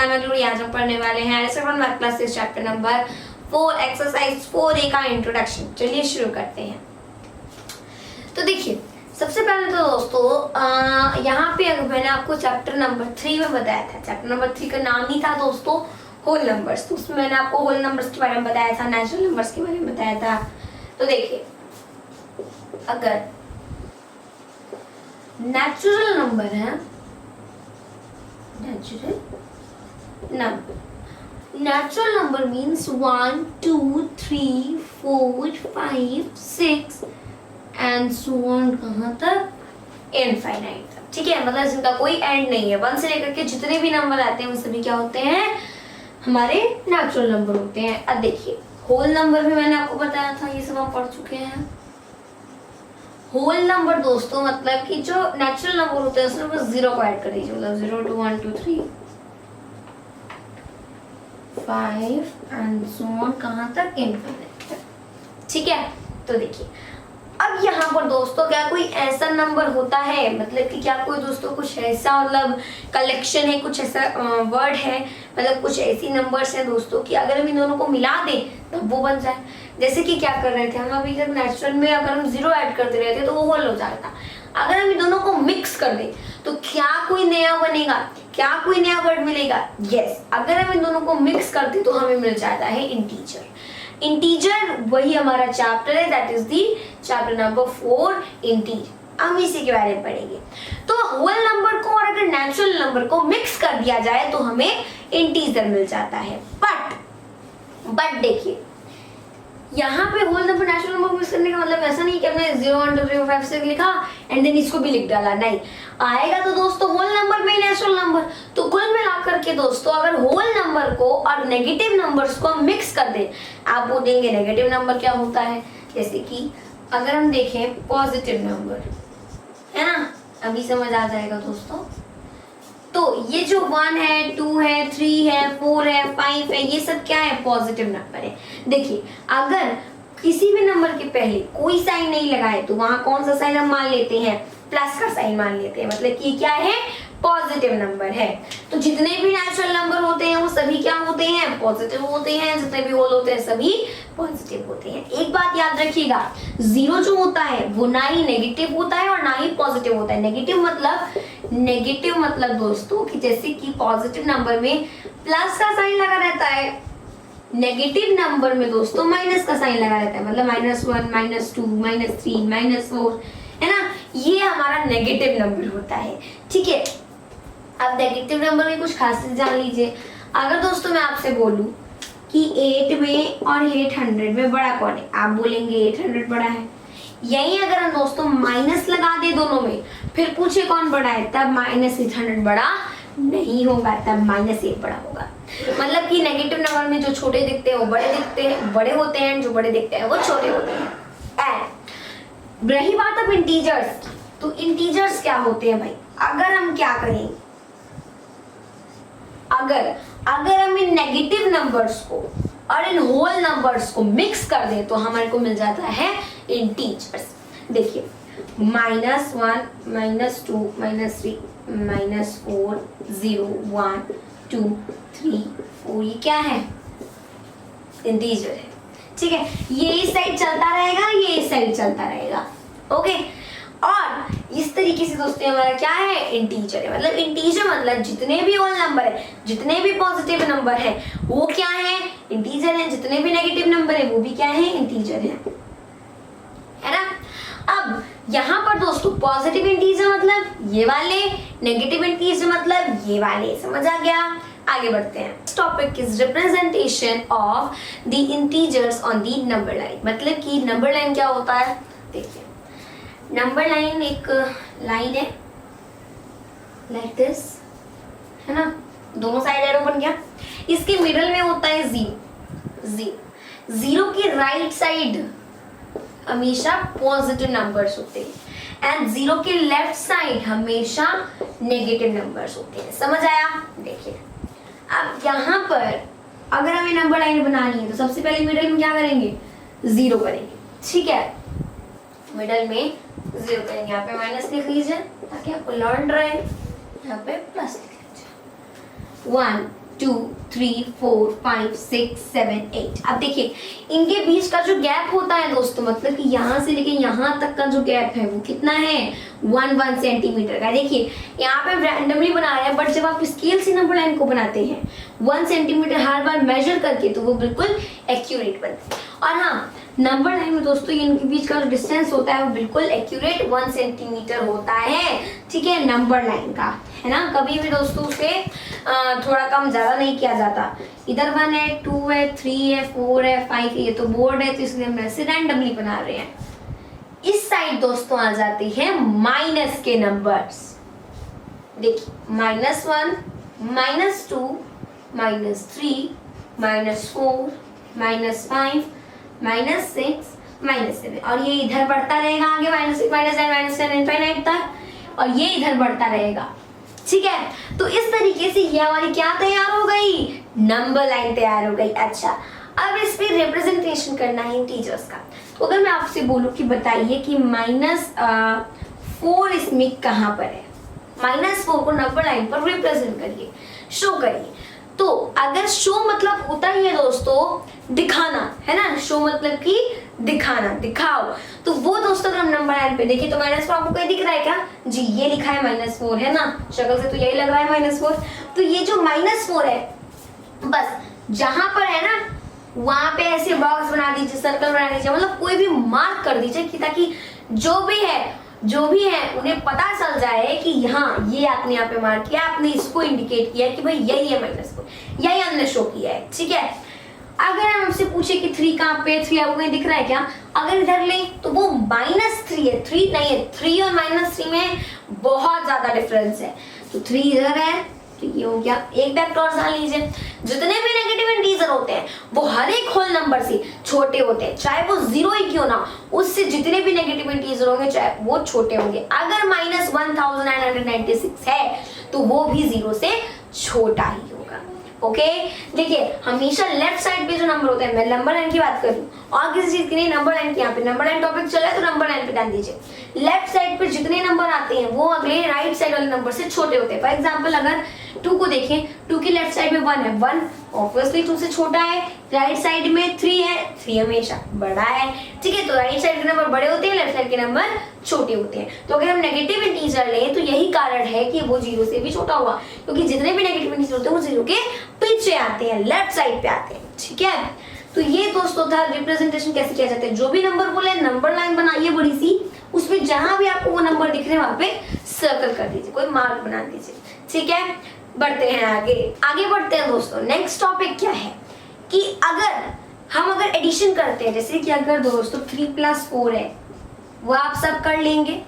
नाम है ग्लोरी। आज हम पढ़ने वाले हैं seven mark classes chapter number 4 exercise 4A का इंट्रोडक्शन। चलिए शुरू करते हैं। तो देखिए सबसे पहले तो दोस्तों यहाँ पे अगर मैंने आपको चैप्टर नंबर 3 में बताया था, चैप्टर नंबर 3 का नाम ही था दोस्तों होल नंबर्स। तो उसमें मैंने आपको होल नंबर्स के बारे में बताया था, नेचुरल नंबर्स के बारे में बताया था। तो देखिए अगर नेचुरल नंबर है, natural number means 1 2 3 4 5 6 and so on, कहाँ तक? इनफाइनाइट तक। ठीक है, मतलब जिनका कोई एंड नहीं है। 1 से लेकर के जितने भी नंबर आते हैं वो सभी क्या होते हैं? हमारे नेचुरल नंबर होते हैं। अब देखिए होल नंबर भी मैंने आपको बताया था, ये सब हम पढ़ चुके हैं। होल नंबर दोस्तों मतलब कि जो नेचुरल नंबर होते हैं उसमें बस 0 को ऐड कर दीजिए, मतलब 0 2 1 2 3 5 एंड सो ऑन, कहाँ तक? इनफाइनाइट तक। ठीक है, तो देखिए अब यहाँ पर दोस्तों क्या कोई ऐसा नंबर होता है, मतलब कि क्या कोई दोस्तों कुछ ऐसा मतलब कलेक्शन है, कुछ ऐसा वर्ड है, मतलब कुछ ऐसी नंबर्स हैं दोस्तों कि अगर हम इन दोनों को मिला दें तब वो बन जाए। जैसे कि क्या कर रहे थे हम अभी, जब नेचुरल में अगर हम 0 ऐड करते रहते तो वो होल हो जाता। अगर हम इन दोनों को मिक्स कर दें तो क्या कोई नया बनेगा? क्या कोई नया वर्ड मिलेगा? यस, अगर हम इन दोनों को मिक्स करते तो हमें मिल जाता है इंटीजर। इंटीजर वही हमारा चैप्टर है, that is the chapter number 4 integer. हम इसी के बारे में पढ़ेंगे। तो होल नंबर को और अगर नेचुरल नंबर को मिक्स कर दिया जाए तो हमें इंटीजर मिल जाता है। बट देखिए यहाँ पे whole number natural number mix करने का मतलब ऐसा नहीं कि हमने 0 1 2 3 4 5 6 लिखा एंड देन इसको भी लिख डाला, नहीं। आएगा तो दोस्तों होल नंबर में नेचुरल नंबर। तो कुल मिलाकर के दोस्तों अगर होल नंबर को और नेगेटिव नंबर्स को हम मिक्स कर दें, आप बोलेंगे नेगेटिव नंबर क्या होता है? जैसे कि अगर हम देखें पॉजिटिव नंबर है ना, अभी समझ आ जाएगा दोस्तों। तो ये जो 1 है 2 है 3 है 4 है 5 है, ये सब क्या है? पॉजिटिव नंबर है। देखिए अगर किसी भी नंबर के पहले कोई साइन नहीं लगाए तो वहां कौन सा साइन हम मान लेते हैं? प्लस का साइन मान लेते हैं, मतलब कि क्या है? पॉजिटिव नंबर है। तो जितने भी नेचुरल नंबर होते हैं वो सभी क्या होते हैं? पॉजिटिव होते हैं। जितने भी होल होते हैं सभी पॉजिटिव होते हैं। एक बात याद रखिएगा, 0 जो होता है वो ना ही नेगेटिव होता है और ना ही पॉजिटिव होता है। नेगेटिव मतलब दोस्तों कि जैसे कि पॉजिटिव नंबर में प्लस का साइन लगा रहता है, नेगेटिव नंबर में दोस्तों माइनस का साइन लगा रहता है, मतलब -1 -2 -3 -4 है ना, ये हमारा नेगेटिव नंबर होता है। ठीक है, अब नेगेटिव नंबर में कुछ खासियत जान लीजिए। अगर दोस्तों मैं आपसे बोलूं कि 8 में और 800 में बड़ा कौन है? आप बोलेंगे 800 बड़ा है। यही अगर हम दोस्तों माइनस लगा दे दोनों में, फिर पूछे कौन बड़ा है, तब -800 बड़ा नहीं होगा, तब -1 बड़ा होगा। मतलब कि नेगेटिव नंबर में जो छोटे दिखते हैं वो बड़े होते हैं, जो बड़े दिखते हैं वो छोटे होते हैं। एंड रही बात अब इंटीजर्स, तो इंटीजर्स क्या होते हैं भाई? अगर हम क्या करें, अगर हम इन नेगेटिव नंबर्स को और इन होल नंबर्स को मिक्स कर दें तो हमारे को मिल जाता है इंटीजर्स। देखिए -1 -2 -3 -4 0 1 2 3 4, ये क्या है? इंटीजर है। ठीक है, ये इस साइड चलता रहेगा, ये इस साइड चलता रहेगा। ओके, और इस तरीके से दोस्तों हमारा क्या है? इंटीजर है। मतलब इंटीजर मतलब जितने भी होल नंबर है, जितने भी पॉजिटिव नंबर है वो क्या है? इंटीजर है। जितने भी नेगेटिव नंबर है वो भी क्या है? इंटीजर है ना। अब यहाँ पर दोस्तों पॉजिटिव इंटीजर मतलब ये वाले, नेगेटिव इंटीजर मतलब ये वाले। समझ आ गया? आगे बढ़ते हैं। This topic is representation of the integers on the number line। मतलब कि नंबर लाइन क्या होता है? देखिए नंबर लाइन एक लाइन है लाइक दिस, है ना, दोनों साइड एरो बन गया। इसके मिडल में होता है 0 की राइट साइड हमेशा पॉजिटिव नंबर्स होते हैं एंड 0 के लेफ्ट साइड हमेशा नेगेटिव नंबर्स होते हैं। समझ आया? देखिए अब यहाँ पर अगर हमें नंबर लाइन बनानी है तो सबसे पहले मिडल में क्या करेंगे? 0 करेंगे। ठीक है, मिडल में 0 करेंगे। यहाँ पे माइनस लिख लीजिए ताकि आपको लर्न रहे, यहाँ पे प्लस लिख लीजिए। 1 2 3 4 5 6 7 8। अब देखिए इनके बीच का जो गैप होता है दोस्तों, मतलब कि यहाँ से लेके यहाँ तक का जो गैप है वो कितना है 1 सेंटीमीटर का। देखिए यहाँ पे रैंडमली बना रहे हैं, बट जब आप स्केल से नंबर लाइन को बनाते हैं 1 सेंटीमीटर हर बार मेजर करके तो वो बिल्कुल एक्यूरेट बनती है। और हाँ, नंबर लाइन में दोस्तों इनके बीच का जो डिस्टेंस होता है वो बिल्कुल एक्यूरेट 1 सेंटीमीटर होता है, ठीक है, नंबर लाइन का, है ना। कभी भी दोस्तों उसे थोड़ा कम ज्यादा नहीं किया जाता। इधर 1 है, 2 है, 3 है, 4 है, 5 है, ये तो बोर्ड है तो इसलिए हम ऐसे रैंडमली बना रहे हैं। इस साइड दोस्तों आ जाते हैं माइनस के नंबर्स। देखिए -1, -2, -3, -4, -5, -6, -7 और ये इधर बढ़ता रहेगा आगे -6, -9, -10 इनफाइनाइट तक, और ये इधर बढ़ता रहेगा, ठीक है। तो इस तरीके से ये हमारी क्या तैयार हो गई, नंबर लाइन तैयार हो गई। अच्छा, अब इस पे रिप्रेजेंटेशन करना है इंटीजर्स का। तो अगर मैं आपसे बोलूं कि बताइए कि -4 इसमें कहाँ पर है, -4 को नंबर लाइन पर रिप्रेजेंट करिए, शो करिए। तो अगर शो मतलब होता ही है दोस्तों दिखाना, है ना, शो मतलब कि दिखाना, दिखाओ, तो वो दोस्तों अगर हम नंबर लाइन पे देखिए तो -4 आपको कहीं दिख रहा है क्या जी, ये लिखा है -4, है ना, शक्ल से तो यही लग रहा है -4। तो ये जो -4 है, बस जहां पर है ना वहां पे ऐसे बॉक्स बना दीजिए, सर्कल बना दीजिए, मतलब कोई भी मार्क कर दीजिए कि ताकि जो भी है उन्हें पता चल जाए कि हाँ ये आपने यहाँ पे मार्क किया, आपने इसको इंडिकेट किया कि भाई यही है -4, यही हमने शो किया है, ठीक है। अगर हम आपसे पूछे कि 3 कहाँ पे, 3 आपको कहीं दिख रहा है क्या, अगर इधर ले तो वो -3 है, 3 नहीं है, 3 और -3 में बहुत ज्यादा डिफरेंस है। तो 3 इधर है तो ये हो गया। एक वेक्टर और जान लीजिए, जितने भी नेगेटिव इंटीजर होते हैं वो हर एक होल नंबर से छोटे होते हैं, चाहे वो 0 ही क्यों ना, उससे जितने भी नेगेटिव इंटीजर होंगे चाहे वो छोटे होंगे। अगर -1996 है तो वो भी 0 से छोटा ही होगा। ओके, देखिए हमेशा लेफ्ट साइड पे जो नंबर होते हैं, मैं नंबर लाइन की बात कर रही हूँ और किसी चीज की नहीं, नंबर लाइन की, यहाँ पे नंबर लाइन टॉपिक चल रहा है तो नंबर लाइन पे ध्यान दीजिए। लेफ्ट साइड पे जितने नंबर आते हैं वो अगले राइट साइड वाले नंबर से छोटे होते हैं। फॉर एग्जांपल अगर 2 को देखें, 2 की लेफ्ट साइड में 1 है, 1 ऑब्वियसली 2 से छोटा है। राइट साइड में 3 है, 3 हमेशा बड़ा है, ठीक है। तो राइट साइड के नंबर बड़े होते हैं, लेफ्ट साइड के नंबर छोटे होते हैं। तो अगर हम नेगेटिव इंटीजर लें तो यही कारण है कि वो 0 से भी छोटा होगा, क्योंकि जितने भी नेगेटिव इंटीजर होते हैं वो 0 के पीछे आते हैं, लेफ्ट साइड पे आते हैं, ठीक है। तो ये दोस्तों था रिप्रेजेंटेशन कैसे किया जाता है। जो भी नंबर बोले नंबर लाइन बनाइए बड़ी सी, उसमें जहां भी आपको वो नंबर दिख रहे हैं वहां पे सर्कल कर दीजिए, कोई मार्क बना दीजिए, ठीक है। बढ़ते हैं आगे बढ़ते हैं दोस्तों। नेक्स्ट टॉपिक क्या है कि अगर एडिशन करते हैं, जैसे कि अगर दोस्तों 3 + 4 है, वो आप सब कर लेंगे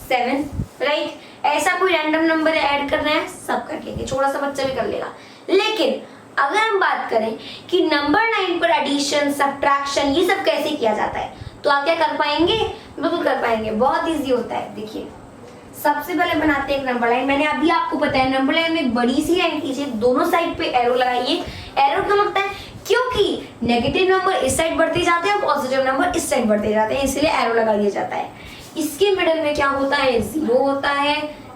7, राइट। ऐसा कोई रैंडम नंबर ऐड करना है सब कर लेंगे, छोटा सा बच्चा भी कर लेगा। लेकिन अगर हम बात करें कि नंबर लाइन पर एडिशन, सब्ट्रैक्शन ये सब कैसे किया जाता है, तो आप क्या कर पाएंगे, बिल्कुल कर पाएंगे, बहुत इजी होता है। देखिए सबसे पहले बनाते हैं एक नंबर लाइन। मैंने अभी आपको बताया नंबर लाइन में एक बड़ी सी लाइन खींचिए, दोनों साइड पे एरो लगाइए। एरो क्यों लगता है, क्योंकि नेगेटिव नंबर इस साइड बढ़ते जाते हैं, पॉजिटिव नंबर इस साइड बढ़ते जाते हैं, इसलिए एरो लगा दिया जाता है। इसके मिडल में क्या होता है, 0 होता है।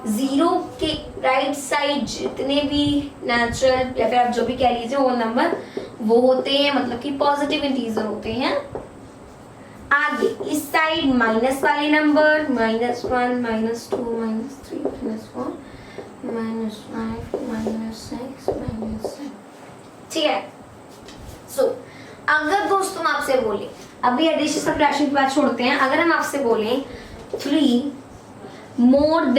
0 के राइट साइड जितने भी नेचुरल या फिर आप जो भी कह लीजिए होल नंबर वो होते हैं, मतलब कि पॉजिटिव इंटीजर होते हैं। आगे इस साइड माइनस वाले नंबर -1, -2, -3, -4, -5, -6, ठीक है। सो अगर दोस्तों आपसे बोले, अभी एडिशन सब्ट्रैक्शन की बात छोड़ते हैं, अगर हम आपसे बोले 3 >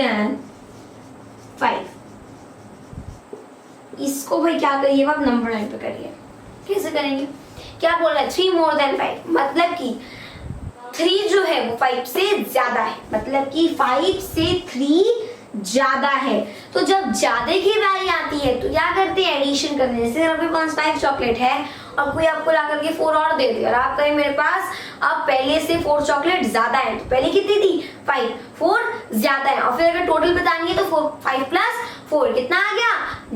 5, इसको भाई क्या करिए, आप नंबर लाइन पे करिए। कैसे करेंगे, क्या बोल रहा है 3 > 5, मतलब कि 3 जो है वो 5 से ज्यादा है, मतलब कि 5 से 3 ज्यादा है। तो जब ज्यादा की बारी आती है तो क्या करते हैं, एडिशन करते हैं। जैसे आपके पास 5 चॉकलेट है और कोई आपको ला करके 4 और दे दिया, और आप कहें मेरे पास अब पहले से 4 चॉकलेट ज्यादा है, तो पहले कितनी थी 5, 4 ज्यादा है, और फिर अगर टोटल बतानी है तो 5 + 4 कितना आ गया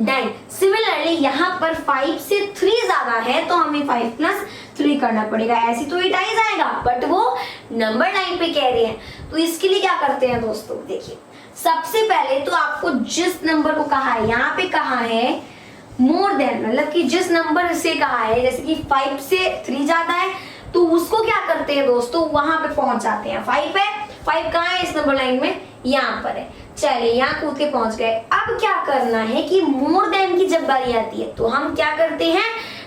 9। सिमिलरली यहाँ पर 5 से 3 ज्यादा है तो हमें 5 + 3 करना पड़ेगा। ऐसी तो इट आई जाएगा, बट वो नंबर लाइन पे कह रहे हैं। तो इसके लिए क्या करते हैं दोस्तों, देखिए सबसे पहले तो आपको जिस नंबर को कहा है, यहाँ पे कहा है मोर देन मतलब कि जिस नंबर से कहा है, जैसे कि 5 से 3 ज्यादा है तो उसको क्या करते हैं दोस्तों, वहां पे पहुंच जाते हैं। 5 है, 5 कहाँ है इस नंबर लाइन में, यहाँ पर है। चलिए यहाँ कूद के पहुंच गए। अब क्या करना है कि मोर देन की जब बारी आती है तो हम क्या करते हैं,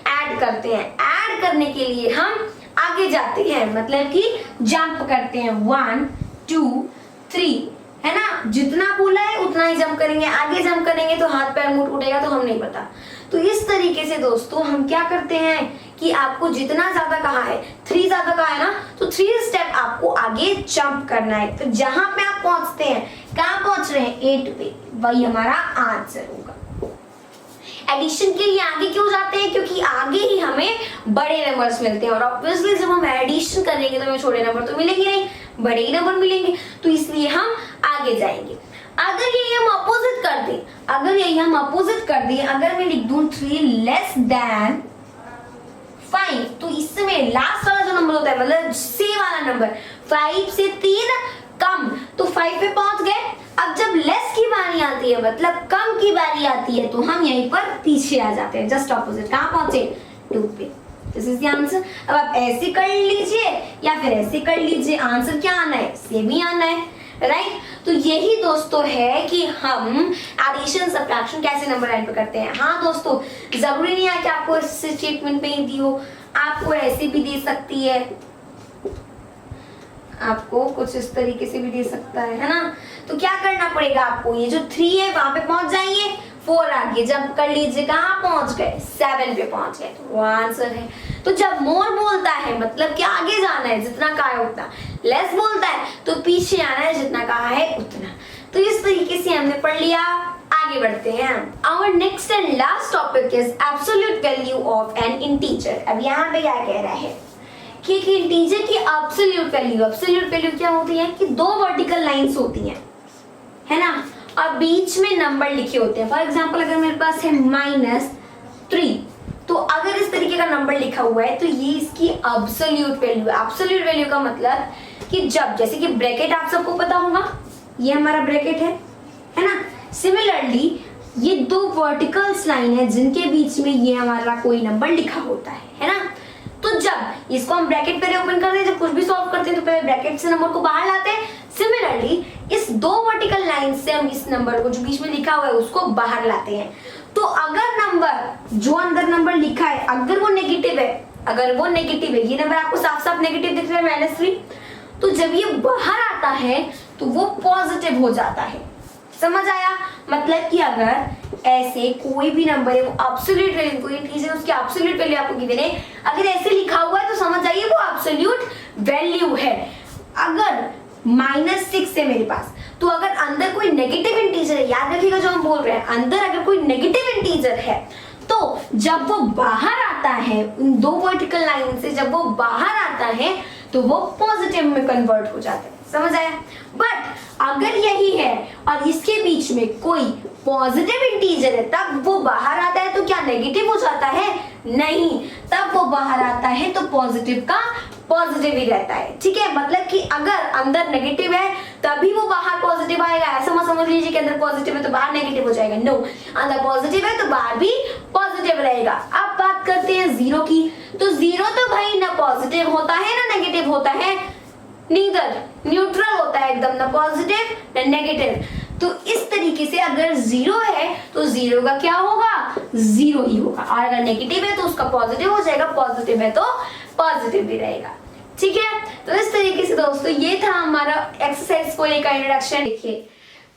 ऐड करते हैं। ऐड करने के लिए हम आगे जाते हैं, मतलब कि जंप करते हैं 1 2 3, है ना। जितना बोला है उतना ही जंप करेंगे, आगे जंप करेंगे तो हाथ पैर मुंह उठेगा तो हम नहीं पता। तो इस तरीके से दोस्तों हम क्या करते हैं कि आपको जितना ज्यादा कहा है, 3 ज्यादा कहा है ना, तो 3 स्टेप आपको आगे जंप करना है। तो जहां पे आप पहुंचते हैं, कहां पहुंच रहे हैं, 8 पे, वही हमारा आंसर होगा। एडिशन के लिए आगे क्यों जाते हैं, क्योंकि आगे ही हमें बड़े नंबर्स मिलते हैं और ऑब्वियसली जब हम एडिशन करेंगे तो हमें छोटे नंबर तो मिलेंगे नहीं, बड़े ही नंबर मिलेंगे, तो इसलिए हम आगे जाएंगे। अगर यही हम अपोजिट कर दें, अगर मैं लिख दूं 3 लेस देन 5, तो इसमें लास्ट वाला जो नंबर होता है, मतलब सी वाला नंबर, 5 से 3 कम, तो 5 पे पहुंच गए। अब जब लेस की बारी आती है, मतलब कम की बारी आती है, तो हम यहीं पर पीछे आ जाते हैं, जस्ट ऑपोजिट। कहां पहुंचे, 2 पे। This is the answer. अब आप ऐसे कर लीजिए या फिर ऐसे कर लीजिए, आंसर क्या आना है, सेम ही आना है, राइट। तो यही दोस्तों है कि हम एडिशन सब्ट्रैक्शन कैसे नंबर लाइन पे करते हैं। हाँ दोस्तों, जरूरी नहीं है कि आपको इस स्टेटमेंट पे ही दी हो, आपको ऐसे भी दे सकती है, आपको कुछ इस तरीके से भी दे सकता है ना। तो क्या करना पड़ेगा आपको, ये जो 3 है वहां पे पहुंच जाइए, 4 आगे जंप कर लीजिए, कहां पहुंच गए, 7 पे पहुंच गए, तो वो आंसर है। तो जब मोर बोलता है मतलब कि आगे जाना है, जितना कहा है उतना। लेस बोलता है तो पीछे आना है, जितना कहा है उतना। तो इस तरीके से हमने पढ़ लिया, आगे बढ़ते हैं। Our next and last topic is absolute value of an integer। अब यहाँ पे क्या कह रहा है कि इंटीजर की एब्सोल्यूट वैल्यू क्या होती है कि 2 वर्टिकल लाइंस होती हैं, है ना, और बीच में नंबर लिखे होते हैं। फॉर एग्जांपल अगर मेरे पास है -3, तो अगर इस तरीके का नंबर लिखा हुआ है तो ये इसकी एब्सोल्यूट वैल्यू का मतलब कि जब, जैसे कि ब्रैकेट आप सबको पता होगा, ये हमारा ब्रैकेट है ना। सिमिलरली ये 2 वर्टिकल्स लाइन है जिनके बीच में ये हमारा कोई नंबर लिखा होता है ना। तो जब इसको हम ब्रैकेट पहले ओपन करते हैं, जब कुछ भी सॉल्व करते हैं तो पहले ब्रैकेट से नंबर को बाहर लाते हैं। सिमिलरली इस 2 वर्टिकल लाइन से हम इस नंबर को जो बीच में लिखा हुआ है उसको बाहर लाते हैं। तो अगर नंबर जो अंदर नंबर लिखा है अगर वो नेगेटिव है, ये नंबर आपको साफ साफ नेगेटिव दिख रहा है -3, तो जब ये बाहर आता है तो वो पॉजिटिव हो जाता है। समझ आया, मतलब कि अगर ऐसे कोई भी नंबर है, वो एब्सोल्यूट वैल्यू, कोई इंटीजर उसकी एब्सोल्यूट वैल्यू आपको गिवन है, अगर ऐसे लिखा हुआ है तो समझ जाइए वो एब्सोल्यूट वैल्यू है। अगर -6 है मेरे पास, तो अगर अंदर कोई नेगेटिव इंटीजर है, याद रखिएगा जो हम बोल रहे हैं, अंदर अगर कोई नेगेटिव इंटीजर है तो जब वो बाहर आता है, उन 2 वर्टिकल लाइन से जब वो बाहर आता है तो वो पॉजिटिव में कन्वर्ट हो जाता है। समझ आया। बट अगर यही है और इसके बीच में कोई पॉजिटिव इंटीजर है, तब वो बाहर आता है तो क्या नेगेटिव हो जाता है, नहीं, तब वो बाहर आता है तो पॉजिटिव का पॉजिटिव ही रहता है। ठीक है, मतलब कि अगर अंदर नेगेटिव है तभी वो बाहर पॉजिटिव आएगा, ऐसा मत समझ लीजिए कि अंदर पॉजिटिव है तो बाहर नेगेटिव हो जाएगा। नो, अंदर पॉजिटिव है तो बाहर भी पॉजिटिव रहेगा। अब बात करते हैं 0 की, तो 0 तो भाई ना पॉजिटिव होता है ना नेगेटिव होता है, नीदर, न्यूट्रल होता है एकदम, ना पॉजिटिव ना नेगेटिव। तो इस तरीके से अगर 0 है तो 0 का क्या होगा, 0 ही होगा, और अगर नेगेटिव है तो उसका पॉजिटिव हो जाएगा, पॉजिटिव है तो पॉजिटिव भी रहेगा। ठीक है, तो इस तरीके से दोस्तों ये था हमारा एक्सरसाइज को लेकर इंट्रोडक्शन। देखिए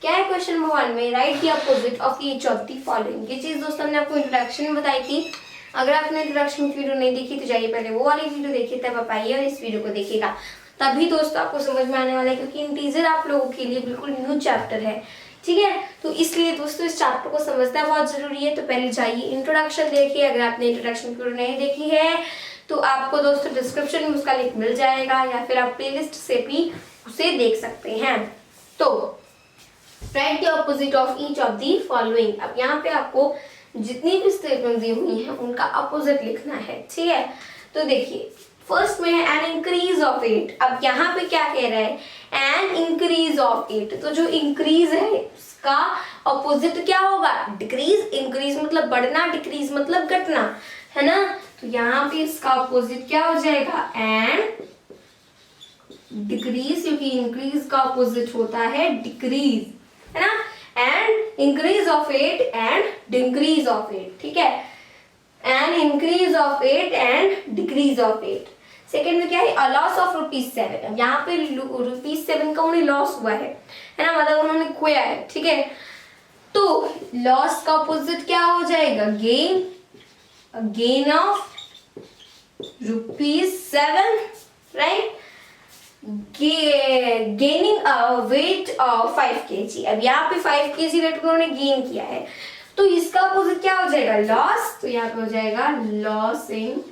क्या है क्वेश्चन नंबर 1 में, right the opposite of each of the following. ये चीज दोस्तों हमने आपको इंट्रोडक्शन में बताई थी। अगर आपने इंट्रोडक्शन की वीडियो नहीं देखी तो जाइए पहले वो वाली वीडियो देखिए, तब आप आइए और इस वीडियो को देखिएगा, तभी दोस्तों आपको समझ में आने वाला है, क्योंकि इंटीजर आप लोगों के लिए बिल्कुल न्यू चैप्टर है। ठीक है, तो इसलिए दोस्तों इस चैप्टर को समझना बहुत जरूरी है। तो पहले जाइए इंट्रोडक्शन देखिए, अगर आपने इंट्रोडक्शन वीडियो नहीं देखी है तो आपको दोस्तों डिस्क्रिप्शन में उसका लिंक मिल जाएगा, या फिर आप प्लेलिस्ट से भी उसे देख सकते हैं। तो right the opposite of each of the following. अब यहाँ पे आपको जितनी भी स्टेटमेंट दी हुई हैं उनका अपोजिट लिखना है। ठीक है, तो देखिए फर्स्ट में है एन इंक्रीज ऑफ 8। अब यहाँ पे क्या कह रहा है, एन इंक्रीज ऑफ 8, तो जो इंक्रीज है इसका ऑपोजिट क्या होगा? डिक्रीज। इंक्रीज मतलब बढ़ना, डिक्रीज मतलब घटना, है ना। तो यहाँ पे इसका ऑपोजिट क्या हो जाएगा? एंड डिक्रीज, क्योंकि इंक्रीज का ऑपोजिट होता है डिक्रीज, है ना। And increase of 8 and decrease of 8, ठीक है। And increase of 8 and decrease of 8। Second में क्या है? A loss of ₹7। यहाँ पे ₹7 का उन्हें लॉस हुआ है ना, मतलब उन्होंने खोया है, ठीक है। तो लॉस का ऑपोजिट क्या हो जाएगा? Gain. Gain of ₹7, right. Gaining weight of 5 kg। अब यहाँ पे 5 kg वेट को उन्होंने गेन किया है, तो इसका अपोजिट क्या हो जाएगा? लॉस। तो यहाँ पे हो जाएगा loss in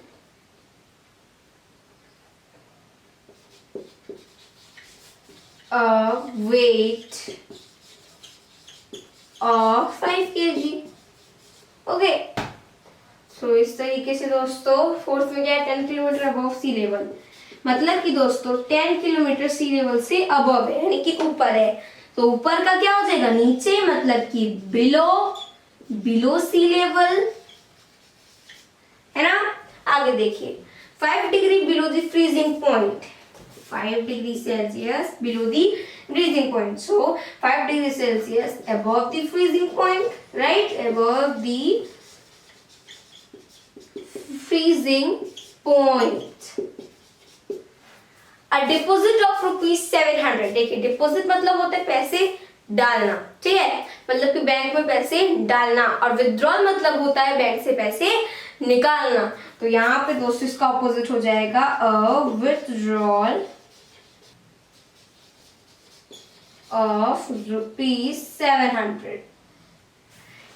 weight of 5 kg। Okay, so इस तरीके से दोस्तों फोर्थ में क्या है? 10 किलोमीटर अबव सी लेवल, मतलब कि दोस्तों 10 किलोमीटर सी लेवल से अबव है, यानी कि ऊपर है। तो ऊपर का क्या हो जाएगा? नीचे, मतलब कि बिलो, बिलो सी लेवल, है ना। आगे देखिए, 5 degree below the freezing point, 5 degree Celsius below the freezing point. So 5 degrees Celsius above the freezing point, right? Above the freezing point. A deposit of ₹700। देखिए, डिपोजिट मतलब होता है पैसे डालना, ठीक है, मतलब कि बैंक में पैसे डालना, और विथड्रॉल मतलब होता है बैंक से पैसे निकालना। तो यहाँ पे दोस्तों इसका ऑपोजिट हो जाएगा विथड्रॉल ऑफ ₹700,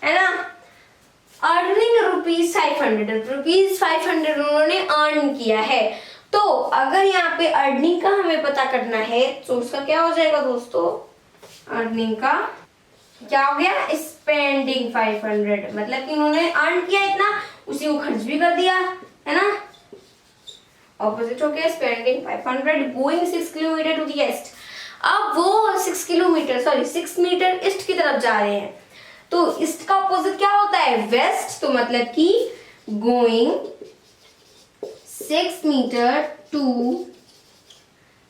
है ना। अर्निंग ₹500 उन्होंने अर्न किया है। तो अगर यहाँ पे अर्निंग का हमें पता करना है तो उसका क्या हो जाएगा दोस्तों? अर्निंग का क्या हो गया? स्पेंडिंग 500, मतलब कि उन्होंने अर्न किया इतना, उसी को खर्च भी कर दिया, है ना। ऑपोजिट हो गया spending 500, going 6 kilometre to the east. अब वो 6 मीटर ईस्ट की तरफ जा रहे हैं, तो ईस्ट का ऑपोजिट क्या होता है? वेस्ट। तो मतलब कि going 6 metre to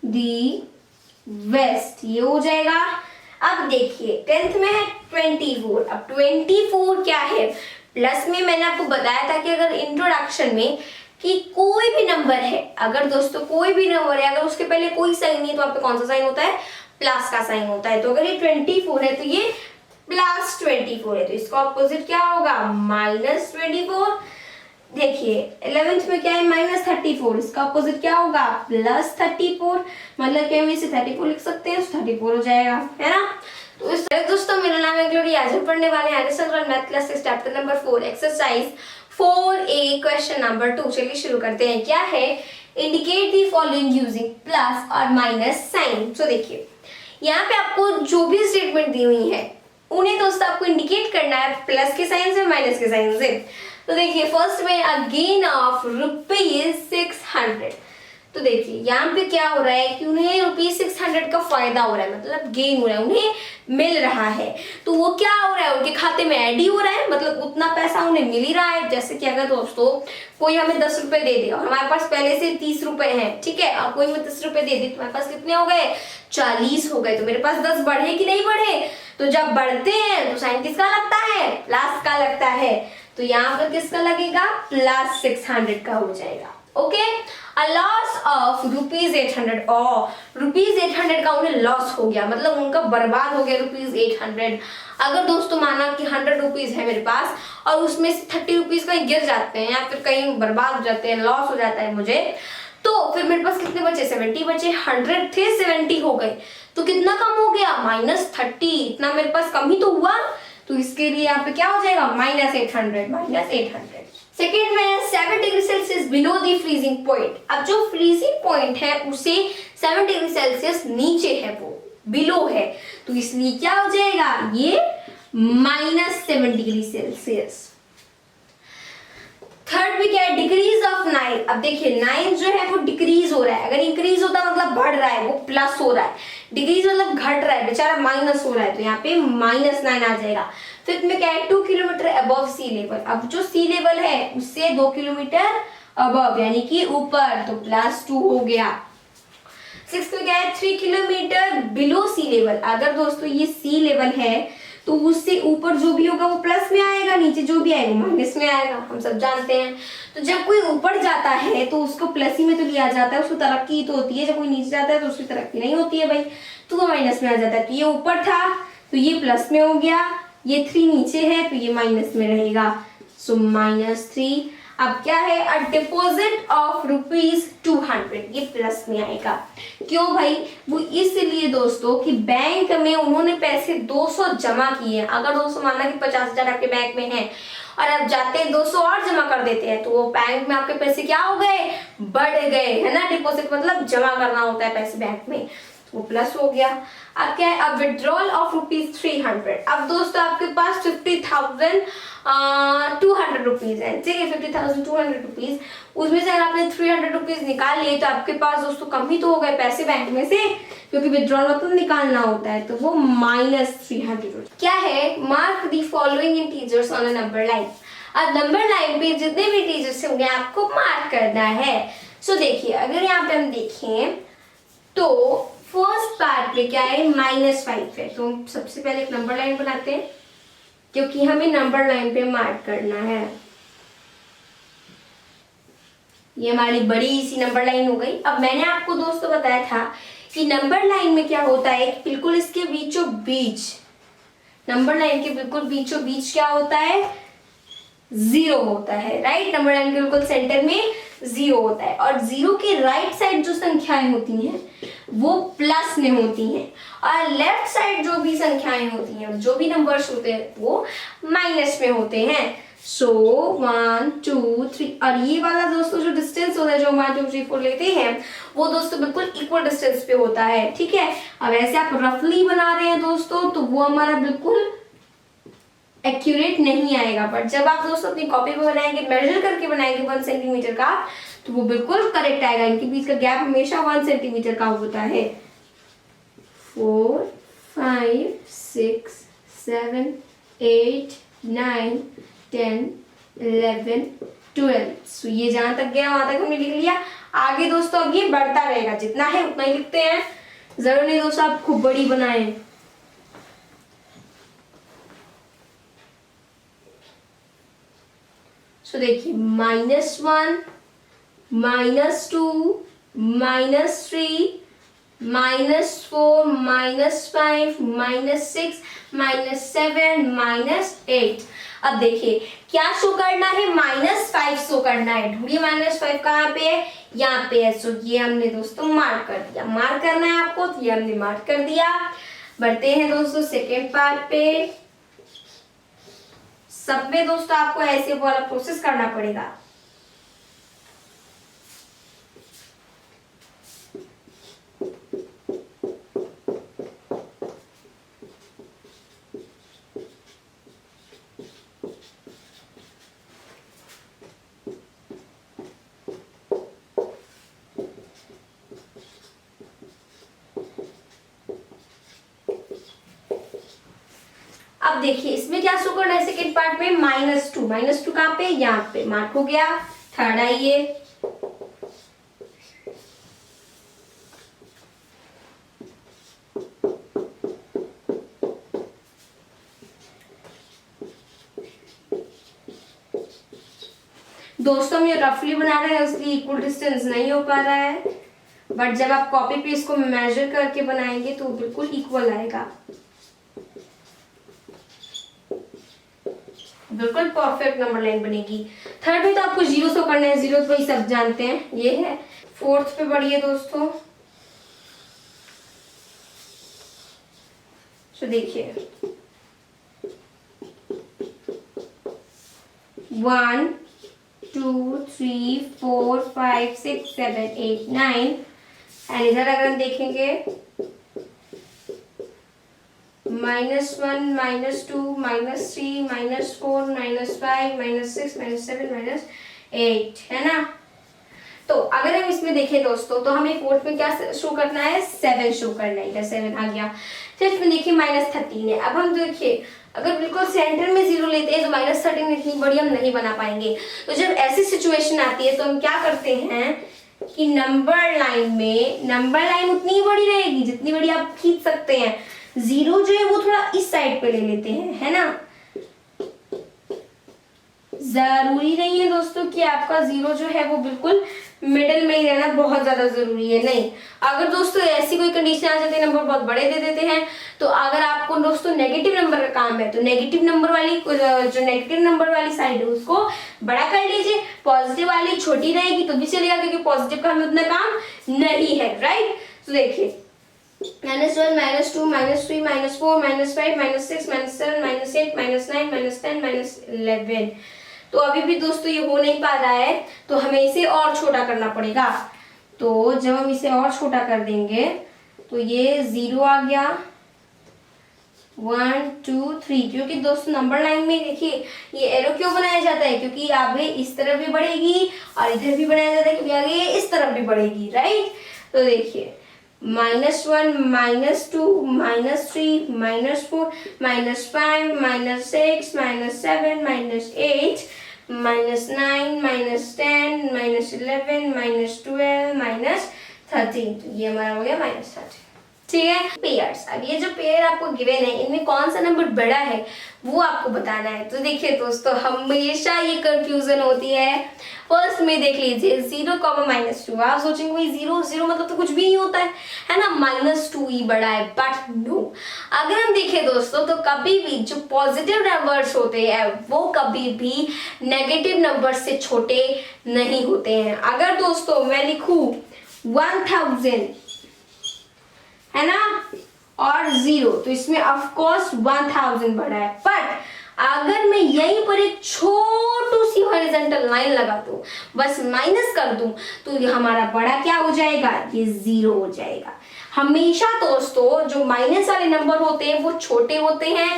the west, ये हो जाएगा। अब देखिए 10th में है 24। अब 24 क्या है? प्लस में मैंने आपको बताया था कि अगर इंट्रोडक्शन में कि कोई भी नंबर है, अगर दोस्तों कोई भी नंबर है, अगर उसके पहले कोई साइन नहीं है तो आप पे कौन सा साइन होता है? प्लस का साइन होता है। तो अगर ये 24 है तो ये +24 है, तो इसका ऑपोजिट क्या होगा? -24। देखिए 11th में क्या है? -34, इसका ऑपोजिट क्या होगा? +34, मतलब कि हम इसे 34 लिख सकते हैं, 34 हो जाएगा, है ना। तो इस तरह दोस्तों मेरा नाम है ग्लोरी, आज हम पढ़ने वाले हैं आगे math class 6 chapter number 4 exercise 4A question number 2। चलिए शुरू करते हैं। क्या है? Indicate the following using plus और माइनस साइन। तो देखिए यहाँ पे आपको जो भी स्टेटमेंट दी हुई है उन्हें दोस्तों आपको इंडिकेट करना है प्लस के साइन से, माइनस के साइन से। तो देखिए फर्स्ट में अ गेन ऑफ ₹600। तो देखिए यहाँ पे क्या हो रहा है कि उन्हें ₹600 का फायदा हो रहा है, मतलब गेन हो रहा है, उन्हें मिल रहा है। तो वो क्या हो रहा है? उनके खाते में ऐड ही हो रहा है, मतलब उतना पैसा उन्हें मिल ही रहा है। जैसे कि अगर दोस्तों कोई हमें 10 रुपए दे दे और हमारे पास पहले से 30 रुपए हैं, ठीक है, और कोई हमें 10 रुपए दे दे तो हमारे पास कितने हो गए? 40 हो गए। तो मेरे पास 10 बढ़े कि नहीं बढ़े? तो जब बढ़ते हैं तो साइन किसका लगता है? प्लस का लगता है। तो यहाँ पर किसका लगेगा? +600 का हो जाएगा। ओके, अ लॉस ऑफ ₹800, और ₹800 का उन्हें लॉस हो गया, मतलब उनका बर्बाद हो गया ₹800। अगर दोस्तों माना कि 100 रुपीज है मेरे पास और उसमें से 30 रुपीज कहीं गिर जाते हैं या फिर कहीं बर्बाद हो जाते हैं, लॉस हो जाता है मुझे, तो फिर मेरे पास कितने बचे? 70 बचे। 100 थे, 70 हो गए, तो कितना कम हो गया? -30। इतना मेरे पास कम ही तो हुआ। तो इसके लिए यहाँ पे क्या हो जाएगा? -800। सेकेंड में 7 degree Celsius below the freezing point. अब जो फ्रीजिंग पॉइंट है उसे 7 डिग्री सेल्सियस नीचे है, वो बिलो है, तो इसलिए क्या हो जाएगा? ये -7 डिग्री सेल्सियस। थर्ड में क्या है? Decrease of 9। अब देखिए 9 जो है वो डिक्रीज हो रहा है, अगर इंक्रीज होता मतलब बढ़ रहा है, वो प्लस हो रहा है, डिग्रीज मतलब घट रहा है बेचारा, माइनस हो रहा है, तो यहाँ पे -9 आ जाएगा। फिफ्थ में क्या है 2 किलोमीटर अबव सी लेवल। अब जो सी लेवल है उससे 2 किलोमीटर अबव यानी कि ऊपर, तो +2 हो गया। सिक्स में क्या है 3 किलोमीटर बिलो सी लेवल। अगर दोस्तों ये सी लेवल है तो उससे ऊपर जो भी होगा वो प्लस में आएगा, नीचे जो भी आएगा माइनस में आएगा, हम सब जानते हैं। तो जब कोई ऊपर जाता है तो उसको प्लस ही में तो लिया जाता है, उसको तरक्की तो होती है। जब कोई नीचे जाता है तो उसकी तरक्की नहीं होती है भाई, तो वो माइनस में आ जाता है। तो ये ऊपर था तो ये प्लस में हो गया, ये 3 नीचे है तो ये माइनस में रहेगा, सो -3। अब क्या है अ डिपॉजिट ऑफ ₹200, ये प्लस में आएगा। क्यों भाई, वो इसलिए दोस्तों कि बैंक में उन्होंने पैसे 200 जमा किए हैं। अगर दोस्तों माना कि 50,000 आपके बैंक में है और आप जाते हैं 200 और जमा कर देते हैं, तो वो बैंक में आपके पैसे क्या हो गए, बढ़ गए, है ना। डिपॉजिट मतलब जमा करना होता है पैसे बैंक में, वो प्लस हो गया। अब क्या है अब विड्रॉल ऑफ ₹300। अब दोस्तों आपके पास 50,200 रुपीज है, ठीक है, 50,200 रुपीज, उसमें से अगर आपने 300 रुपीज निकाल लिए तो आपके पास दोस्तों कम ही तो हो गए पैसे बैंक में से, क्योंकि विड्रॉल मतलब निकालना होता है, तो वो -300। क्या है mark the following integers on a number line. अब नंबर लाइन पे जितने भी इंटीजर्स होंगे आपको मार्क करना है। सो देखिए अगर यहाँ पे हम देखें तो फर्स्ट पार्ट पे क्या है -5 है, तो सबसे पहले एक नंबर लाइन बनाते हैं क्योंकि हमें नंबर लाइन पे मार्क करना है। ये हमारी बड़ी सी नंबर लाइन हो गई। अब मैंने आपको दोस्तों बताया था कि नंबर लाइन में क्या होता है, बिल्कुल इसके बीचों बीच, नंबर लाइन के बिल्कुल बीचों बीच क्या होता है, 0 होता है, राइट। नंबर लाइन के बिल्कुल सेंटर में 0 होता है और 0 के राइट साइड जो संख्याएं होती हैं वो प्लस में होती हैं और लेफ्ट साइड जो भी संख्याएं होती हैं, जो भी नंबर्स होते हैं वो माइनस में होते हैं। सो 1 2 3 और ये वाला दोस्तों जो डिस्टेंस होता है जो 1 2 3 4 लेते हैं वो दोस्तों बिल्कुल इक्वल डिस्टेंस पे होता है, ठीक है। अब ऐसे आप रफली बना रहे हैं दोस्तों तो वो हमारा बिल्कुल एक्यूरेट नहीं आएगा, बट जब आप दोस्तों अपनी कॉपी पे बनाएंगे, मेजर करके बनाएंगे 1 सेंटीमीटर का, तो वो बिल्कुल करेक्ट आएगा। इनके बीच का गैप हमेशा 1 सेंटीमीटर का होता है। 4 5 6 7 8 9 10 11 12। सो ये जहां तक गया वहां तक हमने लिख लिया। आगे दोस्तों अब ये बढ़ता रहेगा, जितना है उतना ही लिखते हैं, जरूर नहीं दोस्तों आप खूब बड़ी बनाएं। सो देखिए -1 -2 -3 -4 -5 -6 -7 -8। अब देखिए क्या शो करना है, -5 शो करना है। ढूंढिए -5 कहाँ पे है, यहाँ पे है। सो ये हमने दोस्तों मार्क कर दिया। मार्क करना है आपको तो ये हमने मार्क कर दिया। बढ़ते हैं दोस्तों सेकेंड पार्ट पे। सब में दोस्तों आपको ऐसे वाला प्रोसेस करना पड़ेगा। अब देखिए इसमें क्या शो करना है सेकेंड पार्ट में, -2 कहाँ पे, यहाँ पे मार्क हो गया। थर्ड आइए, दोस्तों हम ये रफली बना रहे हैं इसलिए इक्वल डिस्टेंस नहीं हो पा रहा है, बट जब आप कॉपी पे इसको मेजर करके बनाएंगे तो बिल्कुल इक्वल आएगा, बिल्कुल परफेक्ट नंबर लाइन बनेगी। थर्ड में तो आपको 0 शो करना है, 0 तो वही सब जानते हैं ये है। फोर्थ पे बढ़िए दोस्तों। तो देखिए 1 2 3 4 5 6 7 8 9 एंड इधर अगर हम देखेंगे -1 -2 -3 -4 -5 -6 -7 -8 है ना। तो अगर हम इसमें देखें दोस्तों तो हमें फोर्थ में क्या शो करना है, 7 शो करना है, इधर 7 आ गया। फिफ्थ में देखिए -13 है। अब हम देखिए अगर बिल्कुल सेंटर में 0 लेते हैं तो -13 इतनी बड़ी हम नहीं बना पाएंगे। तो जब ऐसी सिचुएशन आती है तो हम क्या करते हैं कि नंबर लाइन उतनी ही बड़ी रहेगी जितनी बड़ी आप खींच सकते हैं। 0 जो है वो थोड़ा इस साइड पे ले लेते हैं, है ना। जरूरी नहीं है दोस्तों कि आपका 0 जो है वो बिल्कुल मिडिल में ही रहना बहुत ज्यादा जरूरी है, नहीं। अगर दोस्तों ऐसी कोई कंडीशन आ जाती है, नंबर बहुत बड़े दे देते हैं, तो अगर आपको दोस्तों नेगेटिव नंबर का काम है तो नेगेटिव नंबर वाली साइड है उसको बड़ा कर लीजिए, पॉजिटिव वाली छोटी रहेगी तो भी चलेगा, क्योंकि पॉजिटिव का हमें उतना काम नहीं है, राइट। तो देखिए -1 -2 -3 -4 -5 -6 -7 -8 -9 -10 -11। तो अभी भी दोस्तों ये हो नहीं पा रहा है, तो हमें इसे और छोटा करना पड़ेगा। तो जब हम इसे और छोटा कर देंगे तो ये 0 आ गया, 1 2 3। क्योंकि दोस्तों नंबर लाइन में देखिए ये एरो क्यों बनाया जाता है, क्योंकि आगे इस तरफ भी बढ़ेगी और इधर भी बनाया जाता है क्योंकि आगे इस तरफ भी बढ़ेगी, राइट। तो देखिए -1 -2 -3 -4 -5 -6 -7 -8 -9 -10 -11 -12 -13। तो ये हमारा हो गया -13, ठीक है। पेयर्स, अब ये जो पेयर आपको गिवन है इनमें कौन सा नंबर बड़ा है वो आपको बताना है। तो देखिए दोस्तों हमेशा ये कंफ्यूजन होती है। फर्स्ट में देख लीजिए 0, -2। आप सोचेंगे भाई 0 मतलब तो कुछ भी नहीं होता है ना, -2 ही बड़ा है, बट नो। अगर हम देखें दोस्तों तो कभी भी जो पॉजिटिव नंबर्स होते हैं वो कभी भी नेगेटिव नंबर से छोटे नहीं होते हैं। अगर दोस्तों मैं लिखूं 1000 है ना और 0, तो इसमें ऑफ कोर्स 1000 बड़ा है। बट अगर मैं यहीं पर एक छोटी सी हॉरिजॉन्टल लाइन लगा दूं, बस माइनस कर दूं, तो हमारा बड़ा क्या हो जाएगा, ये 0 हो जाएगा। हमेशा दोस्तों जो माइनस वाले नंबर होते हैं वो छोटे होते हैं